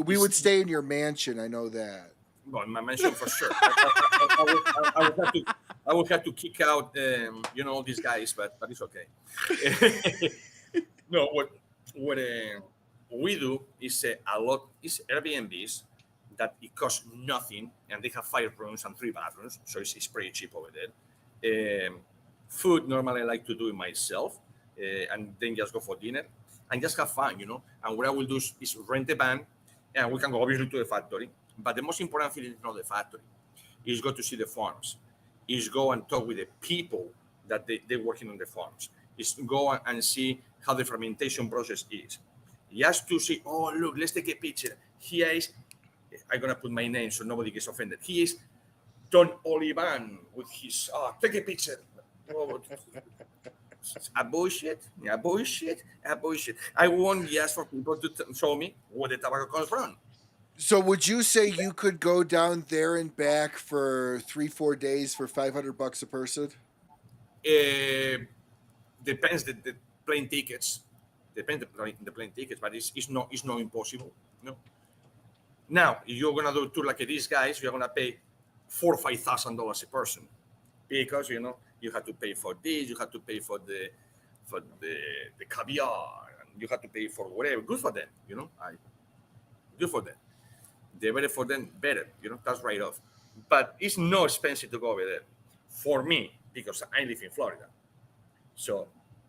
We would stay in your mansion. I know that. well, my mention for sure. I would have to kick out, all these guys, but it's okay. No, what we do is a lot is Airbnbs that it costs nothing, and they have 5 rooms and 3 bathrooms, so it's pretty cheap over there. Food normally I like to do it myself, and then just go for dinner and just have fun, And what I will do is rent a van, and we can go obviously to the factory. But the most important thing is not the factory; is go to see the farms, is go and talk with the people that they're working on the farms, is go and see how the fermentation process is. Just to see, oh look, let's take a picture. Here is, I'm gonna put my name so nobody gets offended. He is Don Olivan with his take a picture. Oh, a bullshit. I want just for people to show me where the tobacco comes from. So would you say you could go down there and back for 3-4 days for $500 a person? Depends the plane tickets. Depends the plane tickets, but it's not impossible. No. Now, if you're gonna do a tour like these guys, you're gonna pay $4,000 or $5,000 a person, because you have to pay for this, you have to pay for the caviar, and you have to pay for whatever. Good for them, good for them. The better for them, better. That's right off. But it's not expensive to go over there. For me, because I live in Florida. So,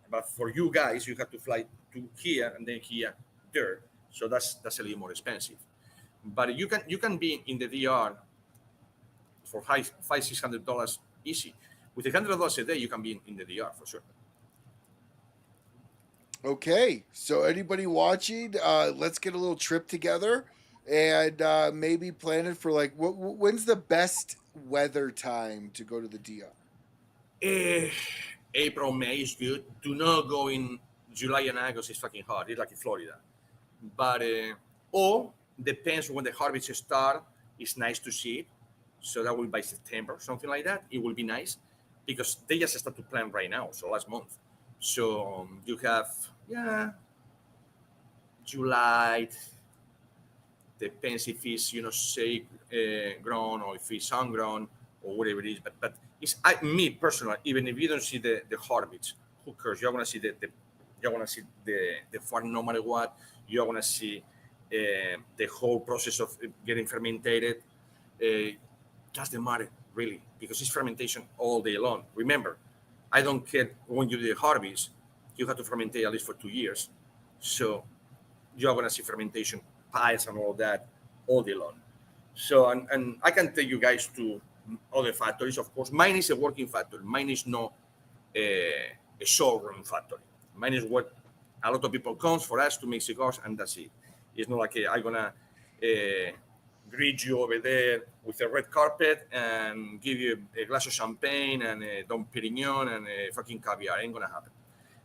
but for you guys, you have to fly to here and then here, there. So that's a little more expensive. But you can be in the DR for $500-$600 easy. With $100 a day, you can be in the DR for sure. Okay, so anybody watching, let's get a little trip together and maybe plan it for like when's the best weather time to go to the DR? April, May is good. Do not go in July and August. It's fucking hot. It's like in Florida. But or depends when the harvest start. It's nice to see it. So that will be by September, something like that. It will be nice because they just start to plant right now. So last month. So you have July. Depends if it's say grown or if it's ungrown or whatever it is. But it's me personally. Even if you don't see the harvest, who cares? You're gonna see the farm no matter what. You're gonna see the whole process of getting fermented. That's the matter really, because it's fermentation all day long. Remember, I don't care when you do the harvest. You have to ferment at least for 2 years. So you're gonna see fermentation pies and all that all day long. So and I can take you guys to other factories, of course. Mine is a working factory. Mine is not a showroom factory. Mine is what a lot of people comes for us to make cigars, and that's it. It's not like I'm gonna greet you over there with a red carpet and give you a glass of champagne and a Dom Perignon and a fucking caviar. Ain't gonna happen.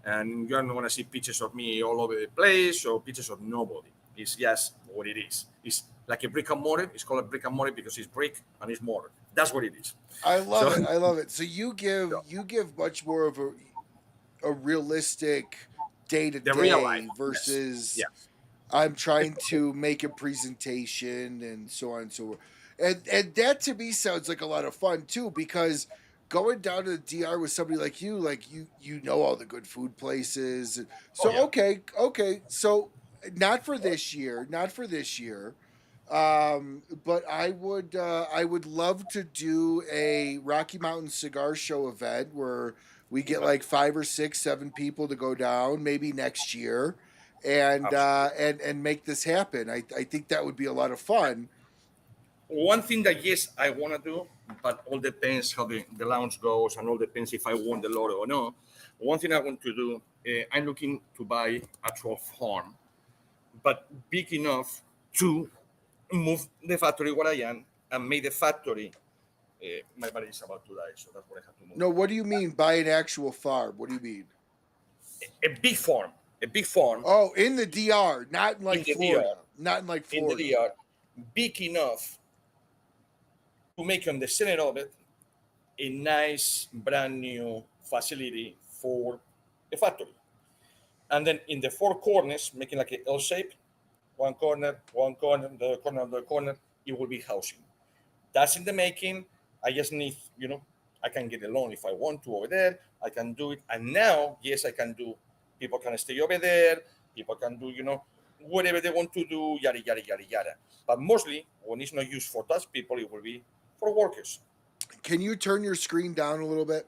And you're not gonna see pictures of me all over the place or pictures of nobody. It's just what it is. It's like a brick and mortar. It's called a brick and mortar because it's brick and it's mortar. That's what it is. I love it. So you give much more of a realistic day to day versus I'm trying to make a presentation and so on and so forth. And that to me sounds like a lot of fun too, because going down to the DR with somebody like you know all the good food places. So okay. So not for this year. But I would love to do a Rocky Mountain Cigar Show event where we get like 5 or 6, 7 people to go down, maybe next year, and make this happen. I think that would be a lot of fun. One thing that yes, I want to do, but all depends how the launch goes, and all depends if I won the lotto or not. One thing I want to do, I'm looking to buy a 12 farm, but big enough to move the factory where I am and make the factory. My body is about to die, so that's what I have to move. No, what do you mean buy an actual farm? What do you mean? A big farm, a big farm Oh, in the DR, not in like the Florida. DR. Not in like in Florida. the DR, big enough to make on the center of it a nice brand new facility for a factory. And then in the four corners, making like an L shape, one corner, the other corner, the other corner, it will be housing. That's in the making. I just need, I can get a loan if I want to over there. I can do it. And now, yes, I can do, people can stay over there. People can do, whatever they want to do, yada, yada, yada, yada. But mostly, when it's not used for Dutch people, it will be for workers. Can you turn your screen down a little bit?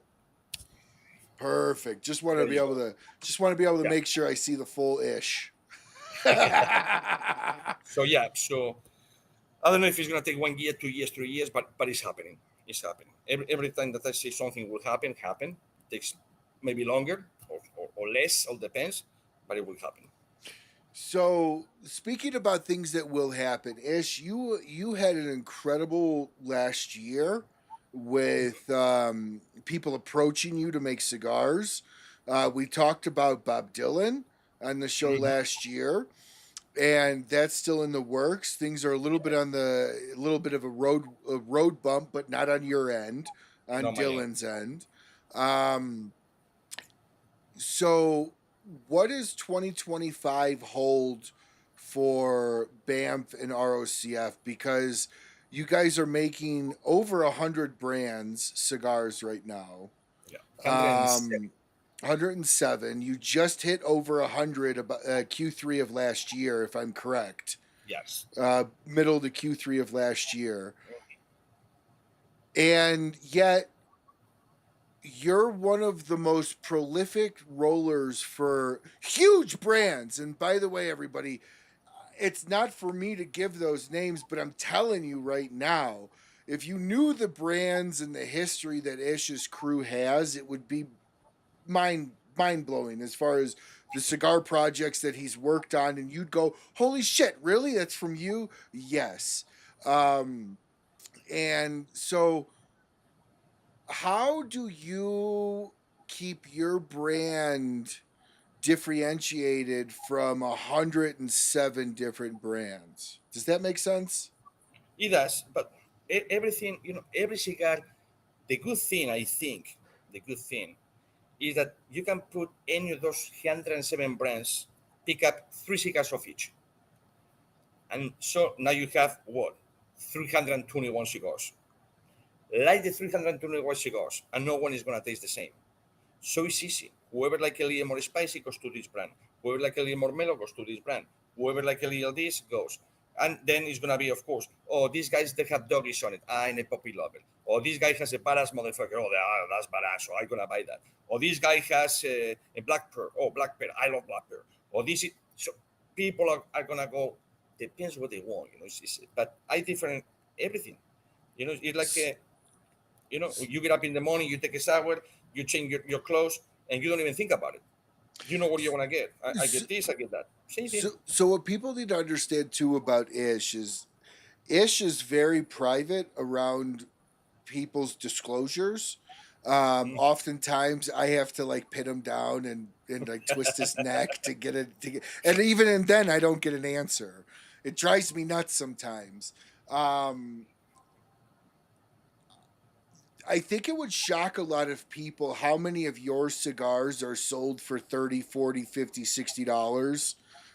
Perfect. Just want to be able to make sure I see the full ish. So I don't know if it's gonna take 1 year, 2 years, 3 years, but it's happening. It's happening. Every time that I say something will happen. It takes maybe longer or less, all depends, but it will happen. So speaking about things that will happen, Ish, you had an incredible last year with people approaching you to make cigars. We talked about Bob Dylan on the show last year, and that's still in the works. Things are a little bit of a road bump, but not on your end, on Dylan's end. So what does 2025 hold for BAMF and ROCF? Because you guys are making over 100 brands cigars right now. Yeah, 107. You just hit over 100 about Q3 of last year, if I'm correct. Yes. Middle to Q3 of last year. And yet you're one of the most prolific rollers for huge brands. And by the way, everybody, it's not for me to give those names, but I'm telling you right now, if you knew the brands and the history that Ish's crew has, it would be mind-blowing as far as the cigar projects that he's worked on. And you'd go, holy shit, really? That's from you? Yes. And so how do you keep your brand differentiated from 107 different brands? Does that make sense? It does, but everything, every cigar, the good thing is that you can put any of those 107 brands, pick up 3 cigars of each. And so now you have what? 321 cigars. Light the 321 cigars, and no one is going to taste the same. So it's easy. Whoever like a little more spicy goes to this brand. Whoever like a little more mellow goes to this brand. Whoever like a little this goes. And then it's going to be, of course, these guys, they have doggies on it. I'm a puppy lover. Or this guy has a badass motherfucker. That's badass, so I'm going to buy that. Or this guy has a black pearl. Black pearl. I love black pearl. Or this is, so people are going to go, depends what they want, but I different everything. It's like, you get up in the morning, you take a shower, you change your clothes, and you don't even think about it. You know what you want to get. I get this, I get that. Same thing. So what people need to understand too about Ish is very private around people's disclosures. Oftentimes I have to like pin him down and like twist his neck to get it, and even then I don't get an answer. It drives me nuts sometimes. I think it would shock a lot of people how many of your cigars are sold for $30, $40, $50, $60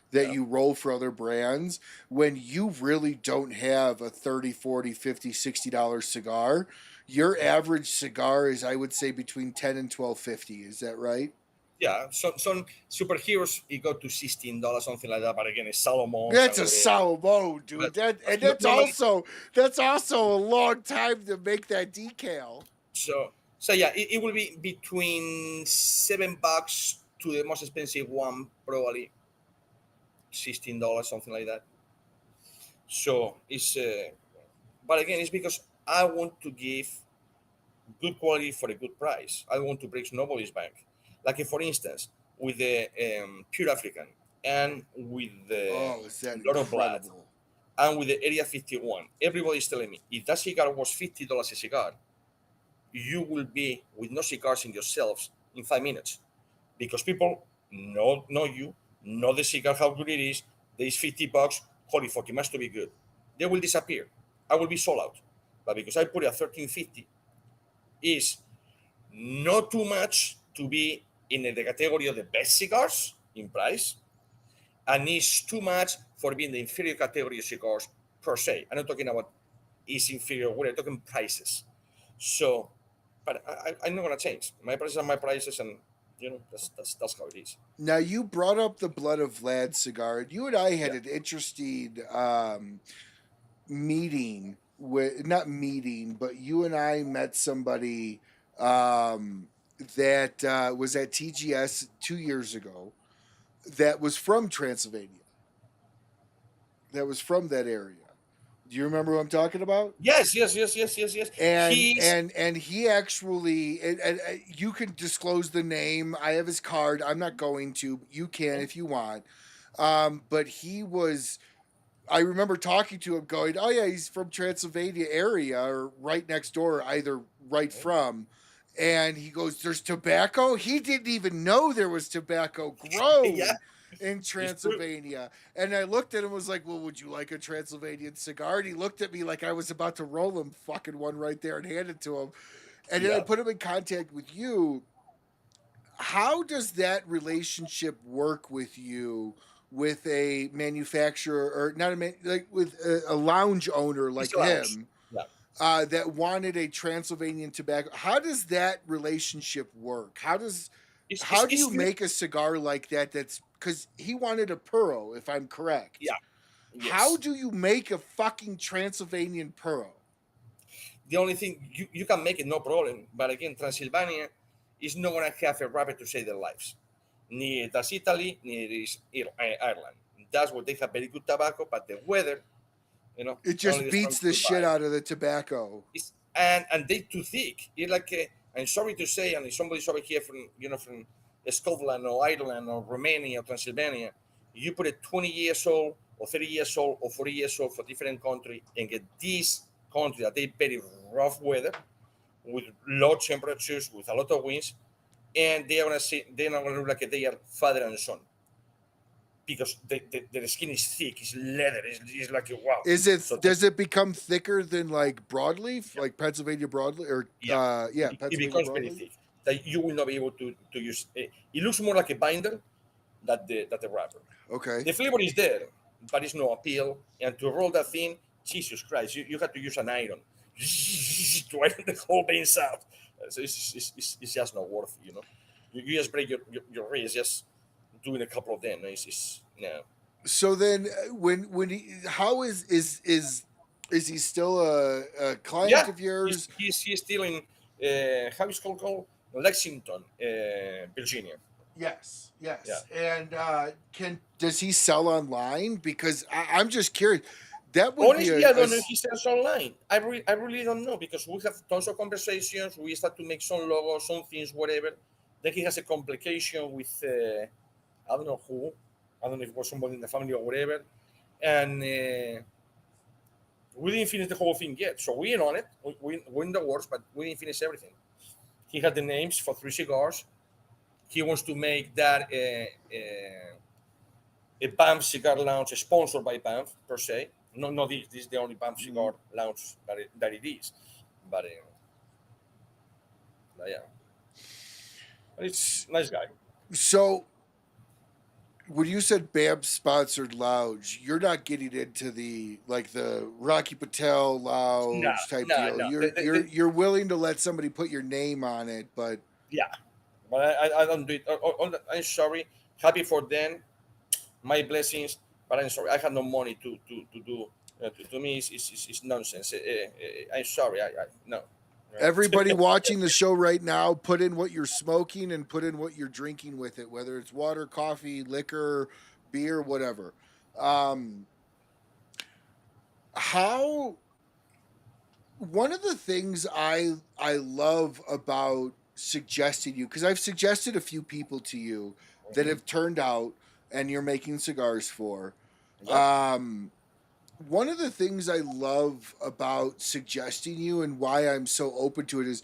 that you roll for other brands when you really don't have a $30, $40, $50, $60 cigar. Your average cigar is, I would say, between $10 and $12.50. Is that right? Yeah, some superheroes, it go to $16, something like that. But again, it's Salomon. That's a Salomon, dude. That's also a long time to make that decal. So yeah, it will be between $7 to the most expensive one, probably $16, something like that. So it's, but again, it's because I want to give good quality for a good price. I want to break nobody's bank. Like for instance, with the Pure African and with the Lot of Blood and with the Area 51, everybody's telling me if that cigar was $50 a cigar, you will be with no cigars in yourselves in 5 minutes because people know you, not the cigar, how good it is. There's $50. Holy fuck, it must be good. They will disappear. I will be sold out. But because I put it at 13.50, is not too much to be in the category of the best cigars in price, and it's too much for being the inferior category of cigars per se. I'm not talking about is inferior, we're talking prices. So, but I'm not gonna change. My prices are my prices, and that's how it is. Now you brought up the Blood of Vlad cigar. You and I had an interesting meeting with not meeting, but you and I met somebody that was at TGS 2 years ago that was from Transylvania. That was from that area. Do you remember what I'm talking about? Yes. And he actually and you can disclose the name. I have his card. I'm not going to. You can if you want. But he was. I remember talking to him, going, "Oh yeah, he's from Transylvania area, or right next door, either right from." And he goes, "There's tobacco." He didn't even know there was tobacco grown Yeah. in Transylvania. And I looked at him and was like, "Well, would you like a Transylvanian cigar?" And he looked at me like I was about to roll him fucking one right there and hand it to him. And then I put him in contact with you. How does that relationship work with you with a manufacturer, or not like with a lounge owner like him? Yeah. That wanted a Transylvanian tobacco. How does that relationship work? How do you make a cigar like that? That's because he wanted a Puro, if I'm correct. Yeah. Yes. How do you make a fucking Transylvanian Puro? The only thing you can make it, no problem. But again, Transylvania is not going to have a wrapper to save their lives. Neither does Italy, neither is Ireland. That's what they have very good tobacco, but the weather, it just beats the shit out of the tobacco. And they too thick. It's like I'm sorry to say, and if somebody's over here from Scotland or Ireland or Romania or Transylvania, you put it 20 years old or 30 years old or 40 years old for different country and get this country that they very rough weather with low temperatures, with a lot of winds, and they're not gonna look like they are father and son. Because the skin is thick, it's leather, it's like wow. Does it become thicker than like broadleaf, like Pennsylvania broadleaf, or Pennsylvania it becomes broadleaf? very thick. That you will not be able to use. It looks more like a binder than the wrapper. Okay. The flavor is there, but it's no appeal. And to roll that thing, Jesus Christ, you have to use an iron to iron the whole veins out. So it's just not worth it, You just break your wrist just doing a couple of them. No. So then, when how is he still a client of yours? He's still in how is it called Lexington, Virginia. Yes. Yeah. And does he sell online? Because I'm just curious. That would honestly, I don't know if he sells online. I really don't know, because we have tons of conversations. We start to make some logos, some things, whatever. Then he has a complication with I don't know who. I don't know if it was somebody in the family or whatever. And we didn't finish the whole thing yet. So we're on it. We're in the works, but we didn't finish everything. He had the names for 3 cigars. He wants to make that a BAMF Cigar Lounge sponsored by BAMF, per se. No, this is the only BAMF Cigar Lounge that it is. But yeah. But it's nice guy. So, when you said BAMF sponsored lounge, you're not getting into the Rocky Patel lounge type deal. No. You're willing to let somebody put your name on it, but yeah, but I don't do it. I'm sorry. Happy for them. My blessings, but I'm sorry. I have no money to do. To me, it's nonsense. I'm sorry. I no. Everybody watching the show right now, put in what you're smoking and put in what you're drinking with it, whether it's water, coffee, liquor, beer, whatever. One of the things I love about suggesting you, because I've suggested a few people to you that have turned out and you're making cigars for. One of the things I love about suggesting you and why I'm so open to it is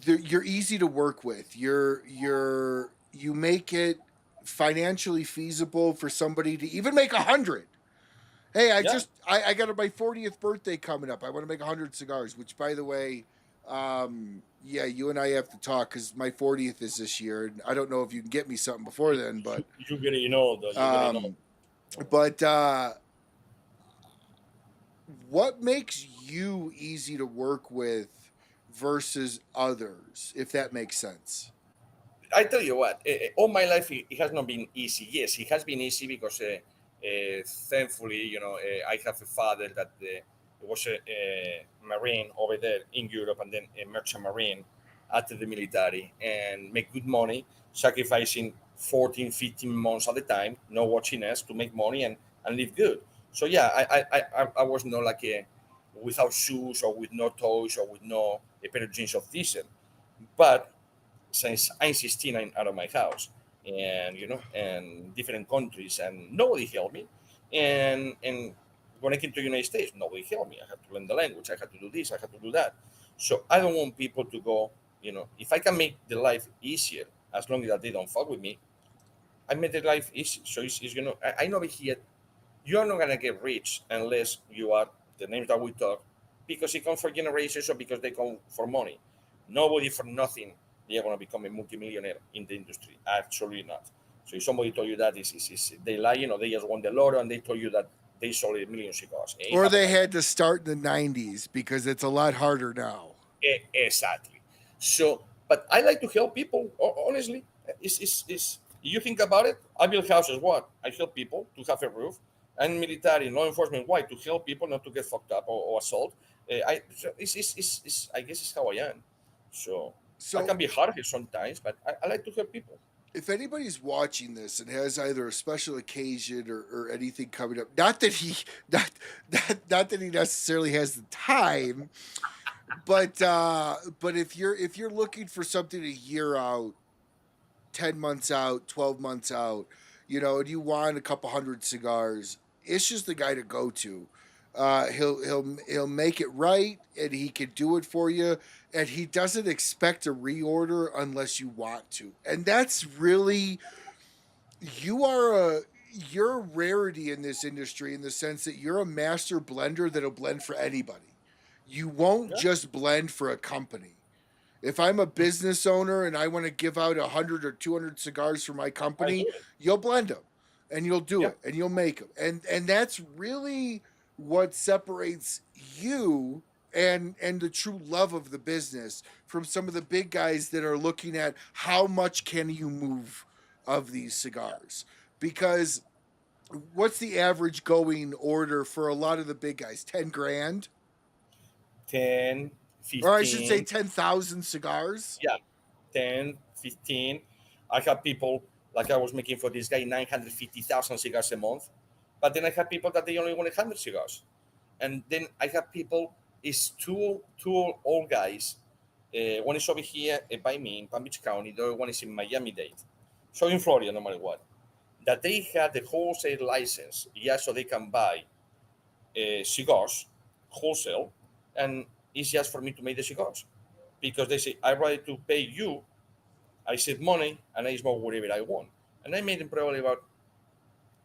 you're easy to work with. You make it financially feasible for somebody to even make 100. Hey, I got my 40th birthday coming up. I want to make 100 cigars, which, by the way, yeah, you and I have to talk because my 40th is this year, and I don't know if you can get me something before then, but You're gonna know, though. You're gonna know. But what makes you easy to work with versus others, if that makes sense? I tell you what, all my life it has not been easy. Yes, it has been easy because thankfully, I have a father that was a Marine over there in Europe and then a merchant Marine after the military and make good money, sacrificing 14, 15 months at a time, no watching us to make money and live good. So yeah, I was not like without shoes or with no toys or with no a pair of jeans of diesel. But since I'm 16, I'm out of my house and and different countries and nobody helped me. And when I came to the United States, nobody helped me. I had to learn the language. I had to do this. I had to do that. So I don't want people to go, if I can make the life easier, as long as that they don't fuck with me, I made the life easy. So I know here, you are not going to get rich unless you are the names that we talk, because it comes for generations or because they come for money. Nobody for nothing they are going to become a multimillionaire in the industry. Absolutely not. So if somebody told you that, is they lying or they just won the lotto and they told you that they sold a million cigars. Or they had to start in the 90s because it's a lot harder now. Exactly. So, but I like to help people, honestly. Is you think about it, I build houses, what? I help people to have a roof. And military, law enforcement, why? To help people not to get fucked up or assault. I guess it's how I am. So I can be hard here sometimes, but I like to help people. If anybody's watching this and has either a special occasion or anything coming up, not that he necessarily has the time, but if you're looking for something a year out, 10 months out, 12 months out, and you want a couple hundred cigars, Ish is the guy to go to. He'll make it right, and he can do it for you, and he doesn't expect a reorder unless you want to, and that's really you're a rarity in this industry in the sense that you're a master blender that'll blend for anybody. You won't just blend for a company. If I'm a business owner and I want to give out 100 or 200 cigars for my company, you'll blend them, and you'll do it, and you'll make them, and that's really what separates you and the true love of the business from some of the big guys that are looking at how much can you move of these cigars. Because what's the average going order for a lot of the big guys? 10 grand? 10, 15. Or I should say 10,000 cigars? Yeah, 10, 15. I have people, like I was making for this guy, 950,000 cigars a month. But then I have people that they only want 100 cigars. And then I have people, it's two old guys. One is over here by me in Palm Beach County. The other one is in Miami-Dade. So in Florida, no matter what. That they have the wholesale license, so they can buy cigars, wholesale, and it's just for me to make the cigars. Because they say, I'd rather to pay you, I save money, and I smoke whatever I want. And I made them probably about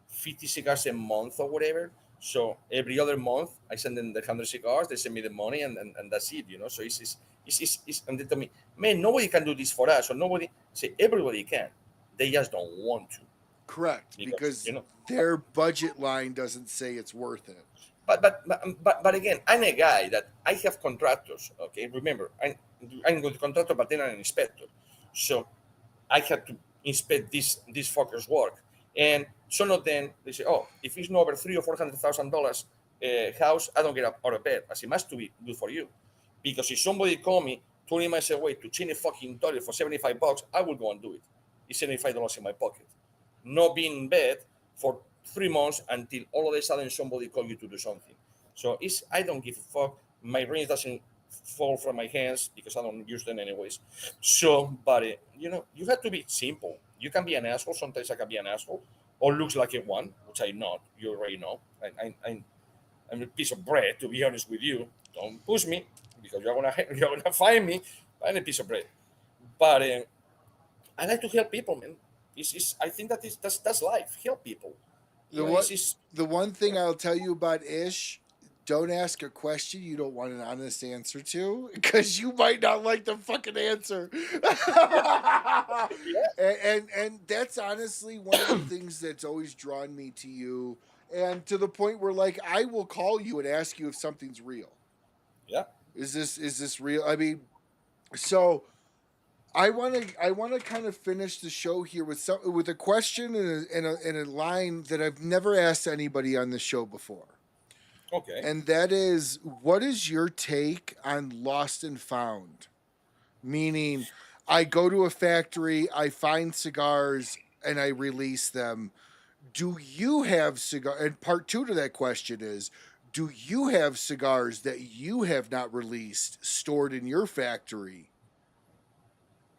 50 cigars a month or whatever. So every other month, I send them the 100 cigars. They send me the money, and that's it. So it's and they tell me, man, nobody can do this for us. Or nobody say everybody can. They just don't want to. Correct, because their budget line doesn't say it's worth it. But again, I'm a guy that I have contractors. Okay, remember, I'm good contractor, but then I'm an inspector. So I have to inspect this fucker's work. And some of them, they say, oh, if it's not over $300,000 or $400,000 house, I don't get up out of bed. As it must to be good for you. Because if somebody call me 20 miles away to change a fucking toilet for $75, I will go and do it. It's $75 in my pocket. Not being in bed for 3 months until all of a sudden somebody call you to do something. So I don't give a fuck. My rings doesn't fall from my hands because I don't use them anyways. So, but you have to be simple. You can be an asshole. Sometimes I can be an asshole, or looks like a one, which I'm not. You already know. I'm a piece of bread, to be honest with you. Don't push me because you're gonna find me. I'm a piece of bread. But I like to help people, man. I think that's life. Help people. The one thing I'll tell you about Ish, don't ask a question you don't want an honest answer to, because you might not like the fucking answer. And that's honestly one of the things that's always drawn me to you, and to the point where, like, I will call you and ask you if something's real. Yeah. Is this real? I mean, so I want to kind of finish the show here with a question and a line that I've never asked anybody on the show before. Okay. And that is, what is your take on lost and found? Meaning, I go to a factory, I find cigars, and I release them. Do you have cigar? And part two to that question is, do you have cigars that you have not released stored in your factory?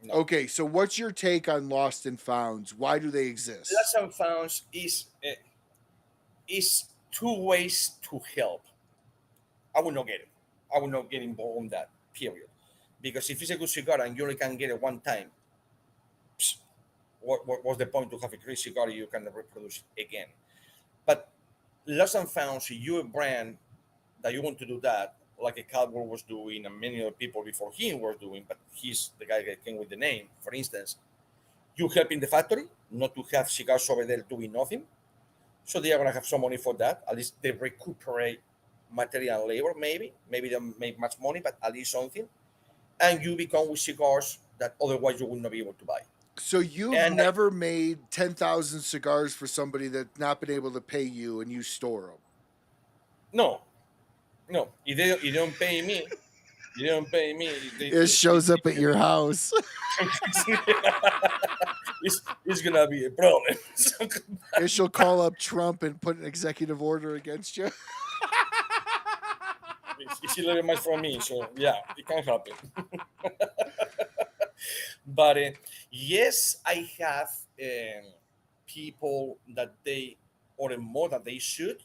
No. Okay, so what's your take on lost and founds? Why do they exist? Lost and founds is two ways to help. I will not get it. I will not get involved in that, period. Because if it's a good cigar and you only can get it one time, what's the point to have a great cigar you can reproduce again? But lost and founds, you're a brand that you want to do that, like a Cowboy was doing, and many other people before him were doing, but he's the guy that came with the name, for instance. You help in the factory, not to have cigars over there doing nothing. So they are going to have some money for that. At least they recuperate material and labor, maybe. Maybe they don't make much money, but at least something. And you become with cigars that otherwise you would not be able to buy. So you've never made 10,000 cigars for somebody that's not been able to pay you, and you store them? No. If they don't pay me, it shows up at your house. It's gonna be a problem. She'll call up Trump and put an executive order against you. It's a little much from me, so yeah, it can happen. But yes, I have people that they order more than they should,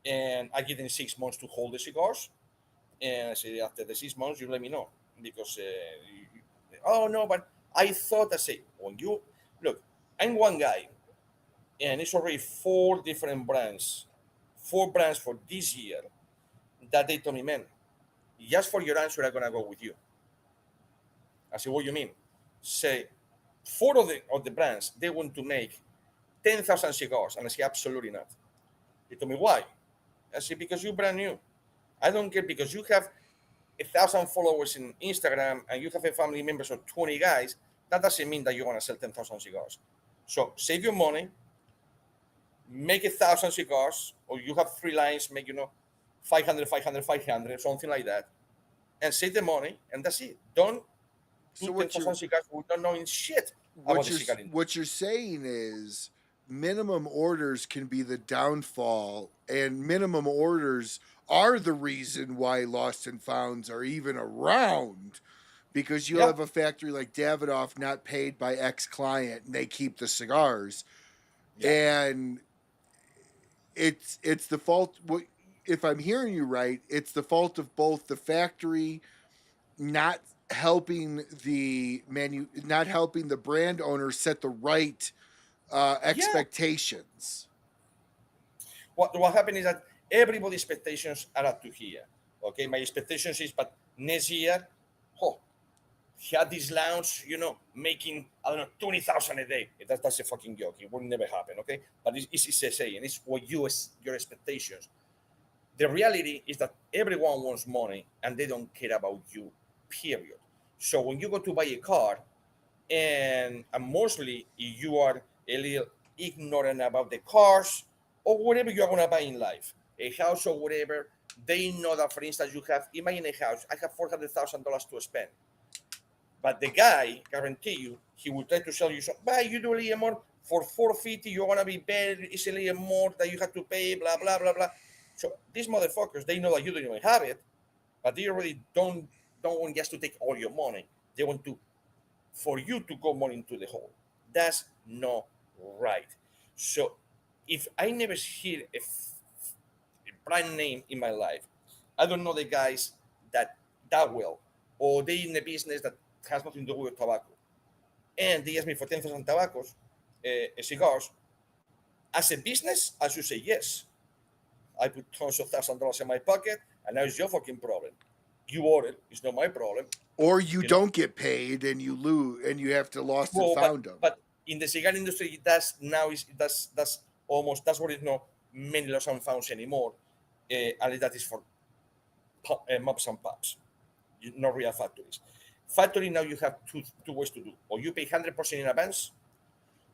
and I give them 6 months to hold the cigars. And I say, after the 6 months, you let me know. Because, oh no, but I thought, I say, when you look, I'm one guy, and it's already 4 different brands, 4 brands for this year that they told me, man, just for your answer, I'm going to go with you. I said, what do you mean? Say, 4 of the brands, they want to make 10,000 cigars. And I said, absolutely not. They told me, why? I said, because you're brand new. I don't care, because you have 1,000 followers in Instagram and you have a family members of 20 guys. That doesn't mean that you're going to sell 10,000 cigars. So save your money, make 1,000 cigars, or you have 3 lines, make, 500, 500, 500, something like that, and save the money, and that's it. Don't do 10,000 cigars without knowing shit about the cigar industry. What you're saying is minimum orders can be the downfall, and minimum orders are the reason why lost and founds are even around, because you have a factory like Davidoff not paid by X client, and they keep the cigars, and it's the fault. If I'm hearing you right, it's the fault of both the factory not helping the brand owner set the right expectations. What happened is that everybody's expectations are up to here. Okay, my expectations is, but next year, he had this lounge, making, I don't know, 20,000 a day. That's a fucking joke. It will never happen, okay? But it's a saying. It's what your expectations. The reality is that everyone wants money and they don't care about you, period. So when you go to buy a car, and mostly if you are a little ignorant about the cars or whatever you're going to buy in life, a house or whatever, they know that, for instance, you have, imagine a house, I have $400,000 to spend. But the guy, guarantee you, he will try to sell you something. Buy, you do a little more, for $450, you're going to be better, it's a little more that you have to pay, blah, blah, blah, blah. So these motherfuckers, they know that you don't even have it, but they already don't want just to take all your money. They want for you to go more into the hole. That's not right. So if I never hear a brand name in my life, I don't know the guys that well, or they in the business that has nothing to do with tobacco, and they ask me for 10,000 tobaccos, cigars, as a business, I should say yes. I put tons of $1,000 in my pocket, and now it's your fucking problem. You ordered, it's not my problem. Or you don't get paid and you lose and you have to lost and found them. But in the cigar industry, that's what is not many lost and founds anymore, and that is for mops and pops, not real factories. Factory now you have two ways to do, or you pay 100% in advance,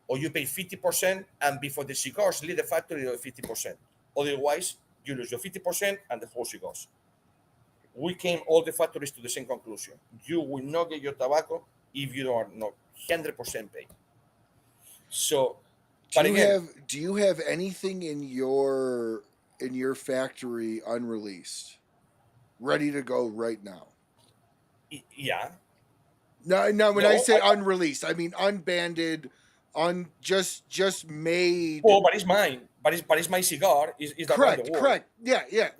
or you pay 50%, and before the cigars leave the factory, you 50%. Otherwise, you lose your 50% and the whole cigars. We came all the factories to the same conclusion: you will not get your tobacco if you are not 100% paid. So, do you have anything in your factory unreleased, ready to go right now? Yeah. No. When I say unreleased, I mean unbanded, just made. Oh, but it's mine. But it's my cigar. Is correct? Correct. Yeah.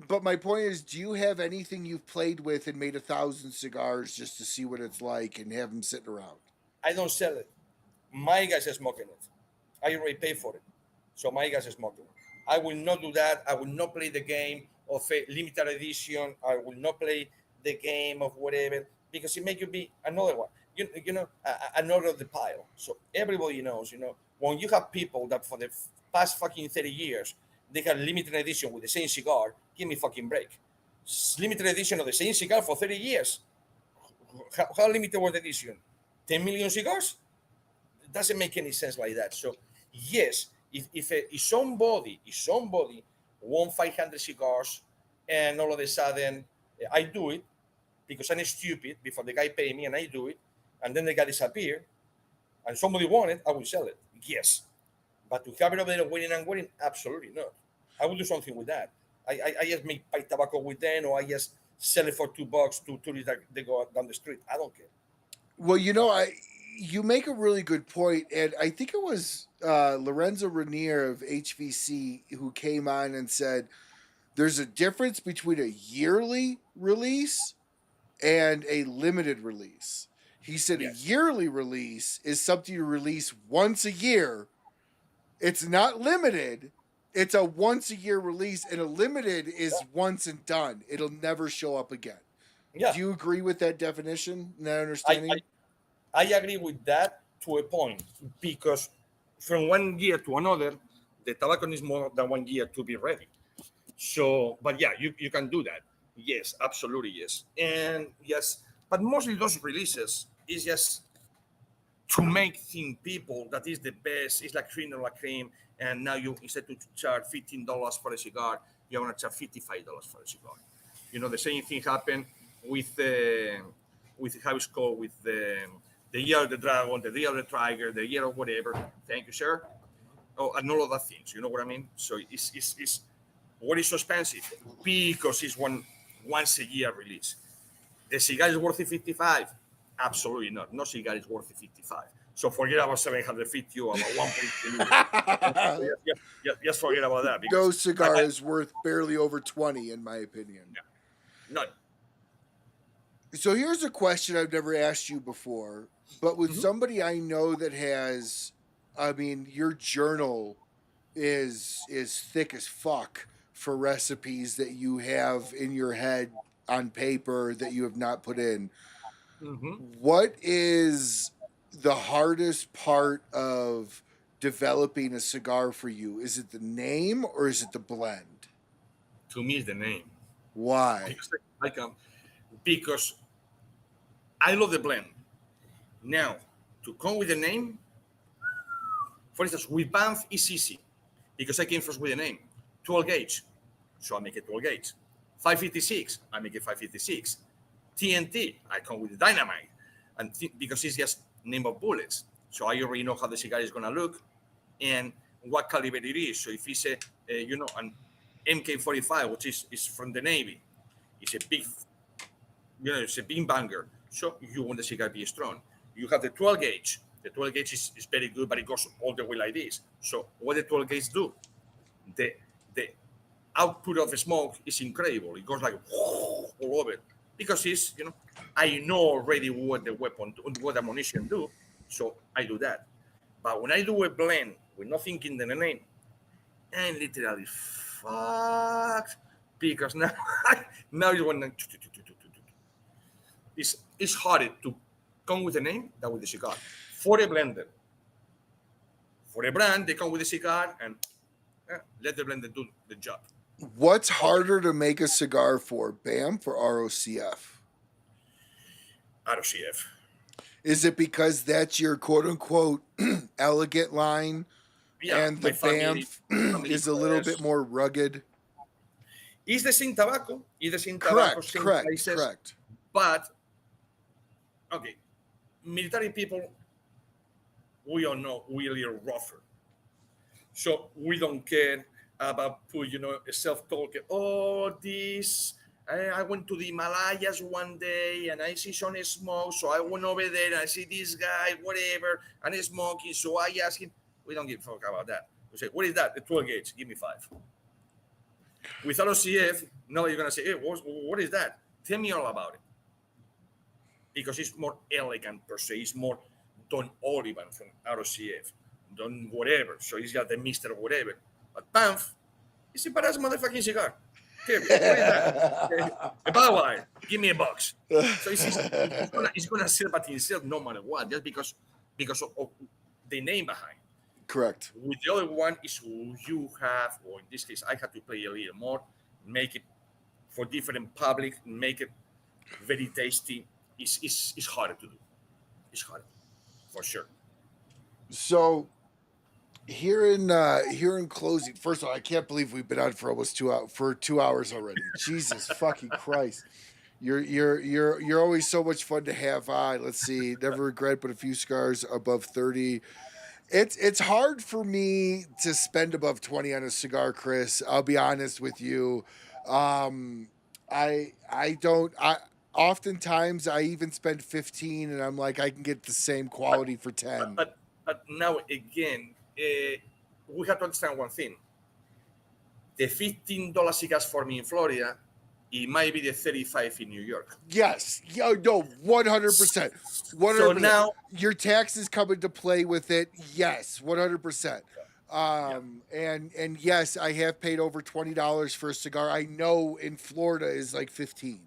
But my point is, do you have anything you've played with and made 1,000 cigars just to see what it's like and have them sitting around? I don't sell it. My guys are smoking it. I already pay for it. So my guys are smoking it. I will not do that. I will not play the game of a limited edition. I will not play the game of whatever, because it makes you be another one. Another of the pile. So everybody knows, when you have people that for the past fucking 30 years, they have limited edition with the same cigar, give me fucking break. Limited edition of the same cigar for 30 years. How limited was the edition? 10 million cigars? It doesn't make any sense like that. So yes, if somebody won 500 cigars and all of a sudden I do it because I'm stupid before the guy pay me and I do it, and then the guy disappear and somebody won it, I will sell it. Yes. But to have it over there waiting, absolutely not. I will do something with that. I just make pipe tobacco with them, or I just sell it for $2 to tourists that they go down the street. I don't care. Well, you make a really good point, and I think it was Lorenzo Ranier of HVC who came on and said there's a difference between a yearly release and a limited release. He said yes. A yearly release is something you release once a year. It's not limited. It's a once a year release, and a limited is once and done. It'll never show up again. Yeah. Do you agree with that definition and that understanding? I agree with that to a point, because from one year to another, the tobacco needs more than 1 year to be ready. So, but yeah, you can do that. Yes, absolutely yes. And yes, but mostly those releases is just to make think people that is the best, it's like cream or like cream, and now you, instead to charge $15 for a cigar, you're going to charge $55 for a cigar. The same thing happened with how it's called, with the year of the dragon, the year of the tiger, the year of whatever. Thank you, sir. Oh, and all of that things, you know what I mean? So it's what is so expensive? Because it's once a year release. The cigar is worth $55. Absolutely not. No cigar is worth 55. So forget about 750 or about 1.3. Just forget about that. No cigar is worth barely over 20, in my opinion. Yeah. None. So here's a question I've never asked you before, but with somebody I know that has, your journal is thick as fuck for recipes that you have in your head on paper that you have not put in. What is the hardest part of developing a cigar for you? Is it the name or is it the blend? To me, it's the name. Why? Because I love the blend. Now, to come with the name, for instance, with BAMF, it's easy because I came first with the name. 12 gauge, so I make it 12 gauge. 556, I make it 556. TNT, I come with the dynamite, and because it's just name of bullets, so I already know how the cigar is gonna look and what caliber it is. So if it's an MK45, which is from the Navy, it's a big, it's a big banger. So you want the cigar to be strong. You have the 12 gauge. The 12 gauge is very good, but it goes all the way like this. So what the 12 gauge do? The output of the smoke is incredible. It goes like all over. Because it's, I know already what the weapon, what the ammunition do, so I do that. But when I do a blend with not thinking the name, I'm literally fucked because now you want to. It's harder to come with a name than with the cigar. For a blender, for a brand, they come with a cigar and let the blender do the job. What's harder to make a cigar for, BAMF or ROCF? ROCF. Is it because that's your quote unquote elegant line, and the BAMF is a little bit more rugged? It's the same tobacco. It's the same tobacco, same prices. Correct. But okay, military people, we all know we're a little rougher, so we don't care about self-talk. Oh, this. I went to the Himalayas one day and I see some smoke, so I went over there and I see this guy, whatever, and he's smoking. So I asked him. We don't give a fuck about that. We say, what is that? The 12 gauge. Give me 5. With ROCF, no, you're gonna say, hey, what is that? Tell me all about it. Because it's more elegant per se. It's more Don Olivan from ROCF, Don whatever. So he's got the Mr. whatever. But BAMF, it's a badass motherfucking cigar. Okay, what is that? A Bauer, give me a box. So it's gonna sell by itself no matter what, just because of the name behind. Correct. With the other one is who you have, or in this case, I have to play a little more, make it for different public, make it very tasty. It's harder to do. It's harder, for sure. So here in closing, first of all, I can't believe we've been on for almost 2 hours already. Jesus fucking Christ. You're always so much fun to have on. Let's see, never regret but a few cigars above 30. It's hard for me to spend above 20 on a cigar, Chris. I'll be honest with you. Oftentimes I even spend 15 and I'm like, I can get the same quality for 10. But now again, we have to understand one thing. The $15 cigars for me in Florida, it might be the 35 in New York. Yes. No, 100%. 100%. So now your taxes come into play with it. Yes, 100%. And yes, I have paid over $20 for a cigar. I know in Florida is like 15.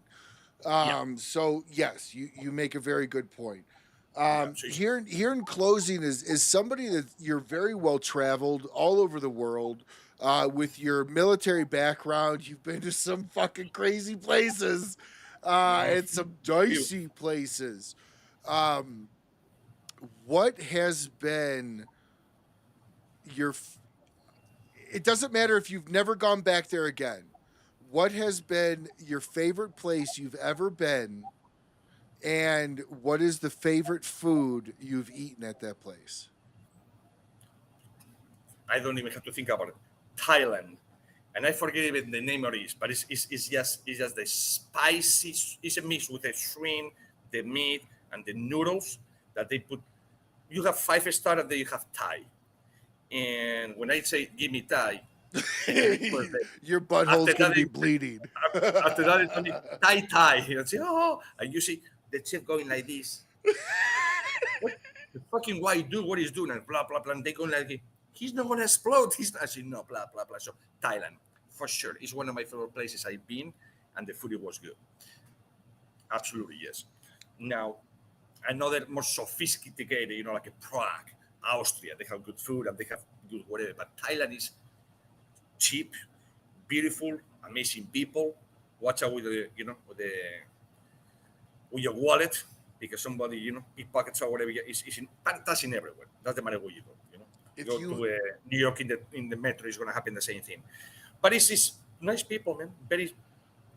So yes, you make a very good point. Here in closing is somebody that you're very well traveled all over the world. With your military background, you've been to some fucking crazy places, and some dicey places. What has been it doesn't matter if you've never gone back there again. What has been your favorite place you've ever been, and what is the favorite food you've eaten at that place? I don't even have to think about it. Thailand, and I forget even the name of it, but it's just the spicy. It's a mix with the shrimp, the meat, and the noodles that they put. You have 5-star, and then you have Thai. And when I say give me Thai, your butthole's gonna be bleeding. After that, it's only Thai. You say, oh, and you see the chef going like this. What the fucking white dude? What he's doing? And blah blah blah. And they going like, he's not gonna explode. He's not. I say, no, blah blah blah. So Thailand, for sure, is one of my favorite places I've been, and the food was good. Absolutely yes. Now, another more sophisticated, like a Prague, Austria. They have good food and they have good whatever. But Thailand is cheap, beautiful, amazing people. Watch out with with your wallet, because somebody, pickpockets or whatever. That's in everywhere. Doesn't matter where you go. You go to New York in the metro, it's gonna happen the same thing. But it's nice people, man. Very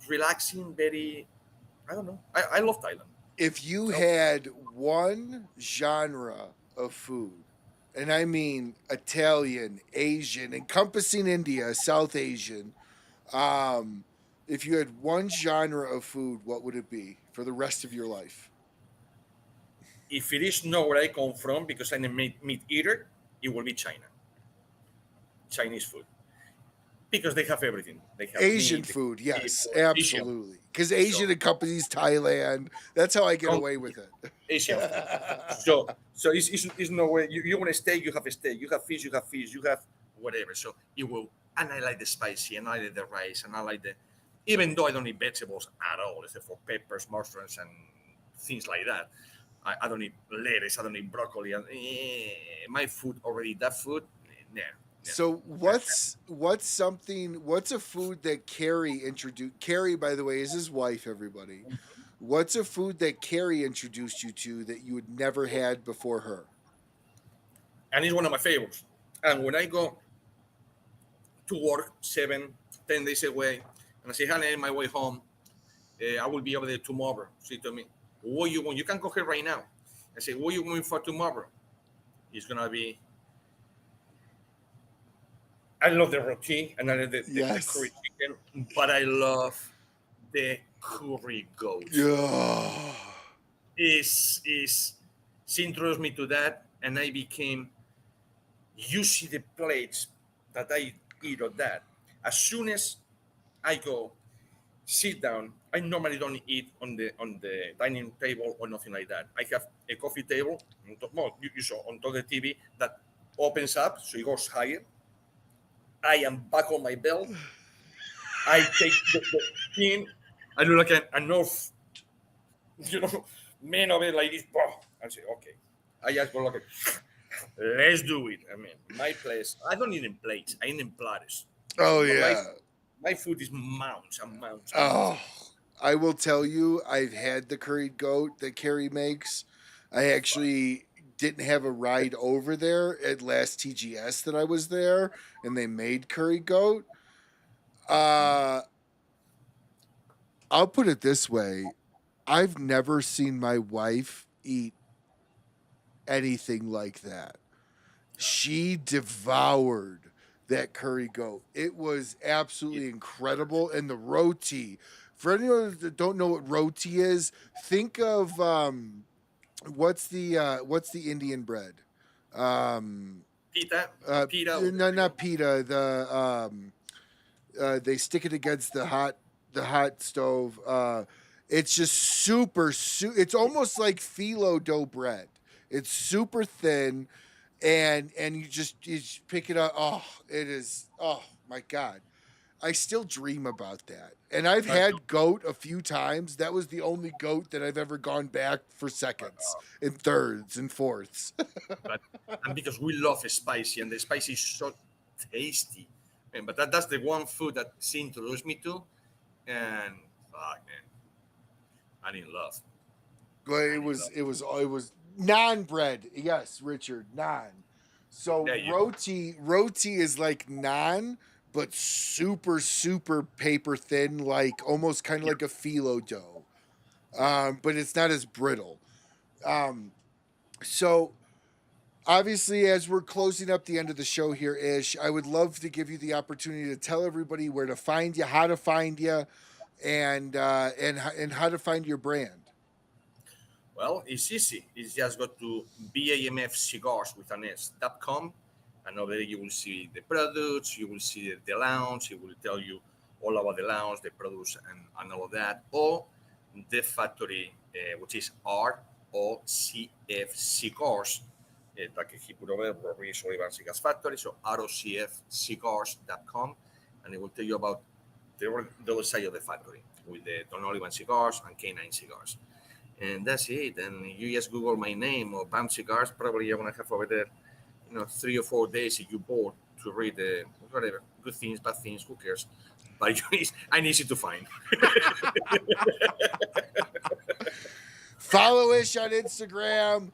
relaxing. Very, I don't know. I love Thailand. If you had one genre of food, and I mean Italian, Asian, encompassing India, South Asian, if you had one genre of food, what would it be for the rest of your life? If it is not where I come from, because I'm a meat eater, it will be China. Chinese food. because they have everything. They have Asian meat, food, yes, Asian. absolutely. Because Asian accompanies Thailand. That's how I get away with it. Asian food. So it's no way. You want a steak, you have a steak. You have fish, you have fish. You have whatever. So it will. And I like the spicy, and I like the rice, and I like the. Even though I don't eat vegetables at all, except for peppers, mushrooms, and things like that. I don't eat lettuce. I don't eat broccoli. And, my food already. That food, nah. So what's a food that Carrie introduced? Carrie, by the way, is his wife. Everybody, what's a food that Carrie introduced you to that you had never had before her? And it's one of my favorites. And when I go to work 7-10 days away, and I say, honey, on my way home, I will be over there tomorrow. She told me, what you want? You can go here right now. I say, what you want for tomorrow? It's gonna be. I love the roti and I love the curry chicken, but I love the curry goat. Yeah. She introduced me to that, and I became. You see the plates that I eat of that. As soon as I go sit down, I normally don't eat on the dining table or nothing like that. I have a coffee table, you saw on top of the TV that opens up, so it goes higher. I am back on my belt. I take the thing. I look like an off, man of it like this. I say, okay. I just go like, let's do it. I mean, my place. I don't eat in plates. I eat in platters. Oh yeah. My food is mounds and mounds. Oh, I will tell you, I've had the curried goat that Carrie makes. I actually didn't have a ride over there at last TGS that I was there, and they made curried goat. I'll put it this way. I've never seen my wife eat anything like that. She devoured that curry goat. It was absolutely incredible. And the roti, for anyone that don't know what roti is, think of what's the Indian bread? Pita? No, not pita. They stick it against the hot stove. It's just super. It's almost like phyllo dough bread. It's super thin, and you just pick it up. Oh, it is. Oh my God, I still dream about that. And I've had goat a few times. That was the only goat that I've ever gone back for seconds and thirds and fourths. And because we love spicy, and the spicy is so tasty. Man, but that's the one food that she introduced me to, and fuck, man, I'm in love. But it was naan bread. Yes, Richard, naan. So roti is like naan, but super paper thin, like almost kind of like a phyllo dough. But it's not as brittle. So obviously, as we're closing up the end of the show here, Ish, I would love to give you the opportunity to tell everybody where to find you, how to find you, and how to find your brand. Well, it's easy. It's just go to BAMF Cigars with an S.com, and over there you will see the products, you will see the lounge, it will tell you all about the lounge, the products, and all of that, or the factory, which is ROCF Cigars, like he put over there, Ismael Olivan Cigars Factory, so ROCFcigars.com, and it will tell you about the other side of the factory with the Cornell and Diehl cigars and K9 cigars. And that's it. And you just Google my name or BAMF Cigars. Probably you're going to have over there, 3 or 4 days if you bored to read whatever, good things, bad things, who cares? But I'm easy to find. Follow Ish on Instagram.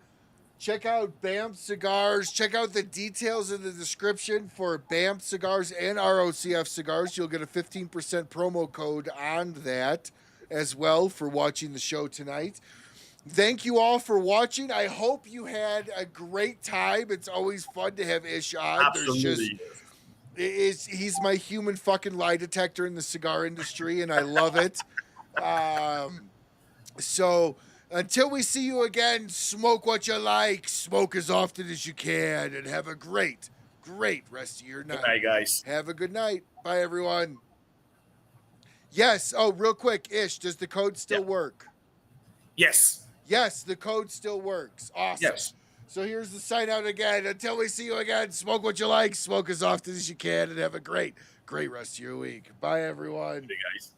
Check out BAMF Cigars. Check out the details in the description for BAMF Cigars and ROCF Cigars. You'll get a 15% promo code on that as well for watching the show tonight. Thank you all for watching. I hope you had a great time. It's always fun to have Ish on. Absolutely. He's my human fucking lie detector in the cigar industry, and I love it. So until we see you again, smoke what you like, smoke as often as you can, and have a great great rest of your night. Good night, guys. Have a good night. Bye, everyone. Yes. Oh, real quick, Ish, does the code still work? Yes. Yes, the code still works. Awesome. Yes. So here's the sign out again. Until we see you again, smoke what you like, smoke as often as you can, and have a great rest of your week. Bye, everyone. Hey, guys.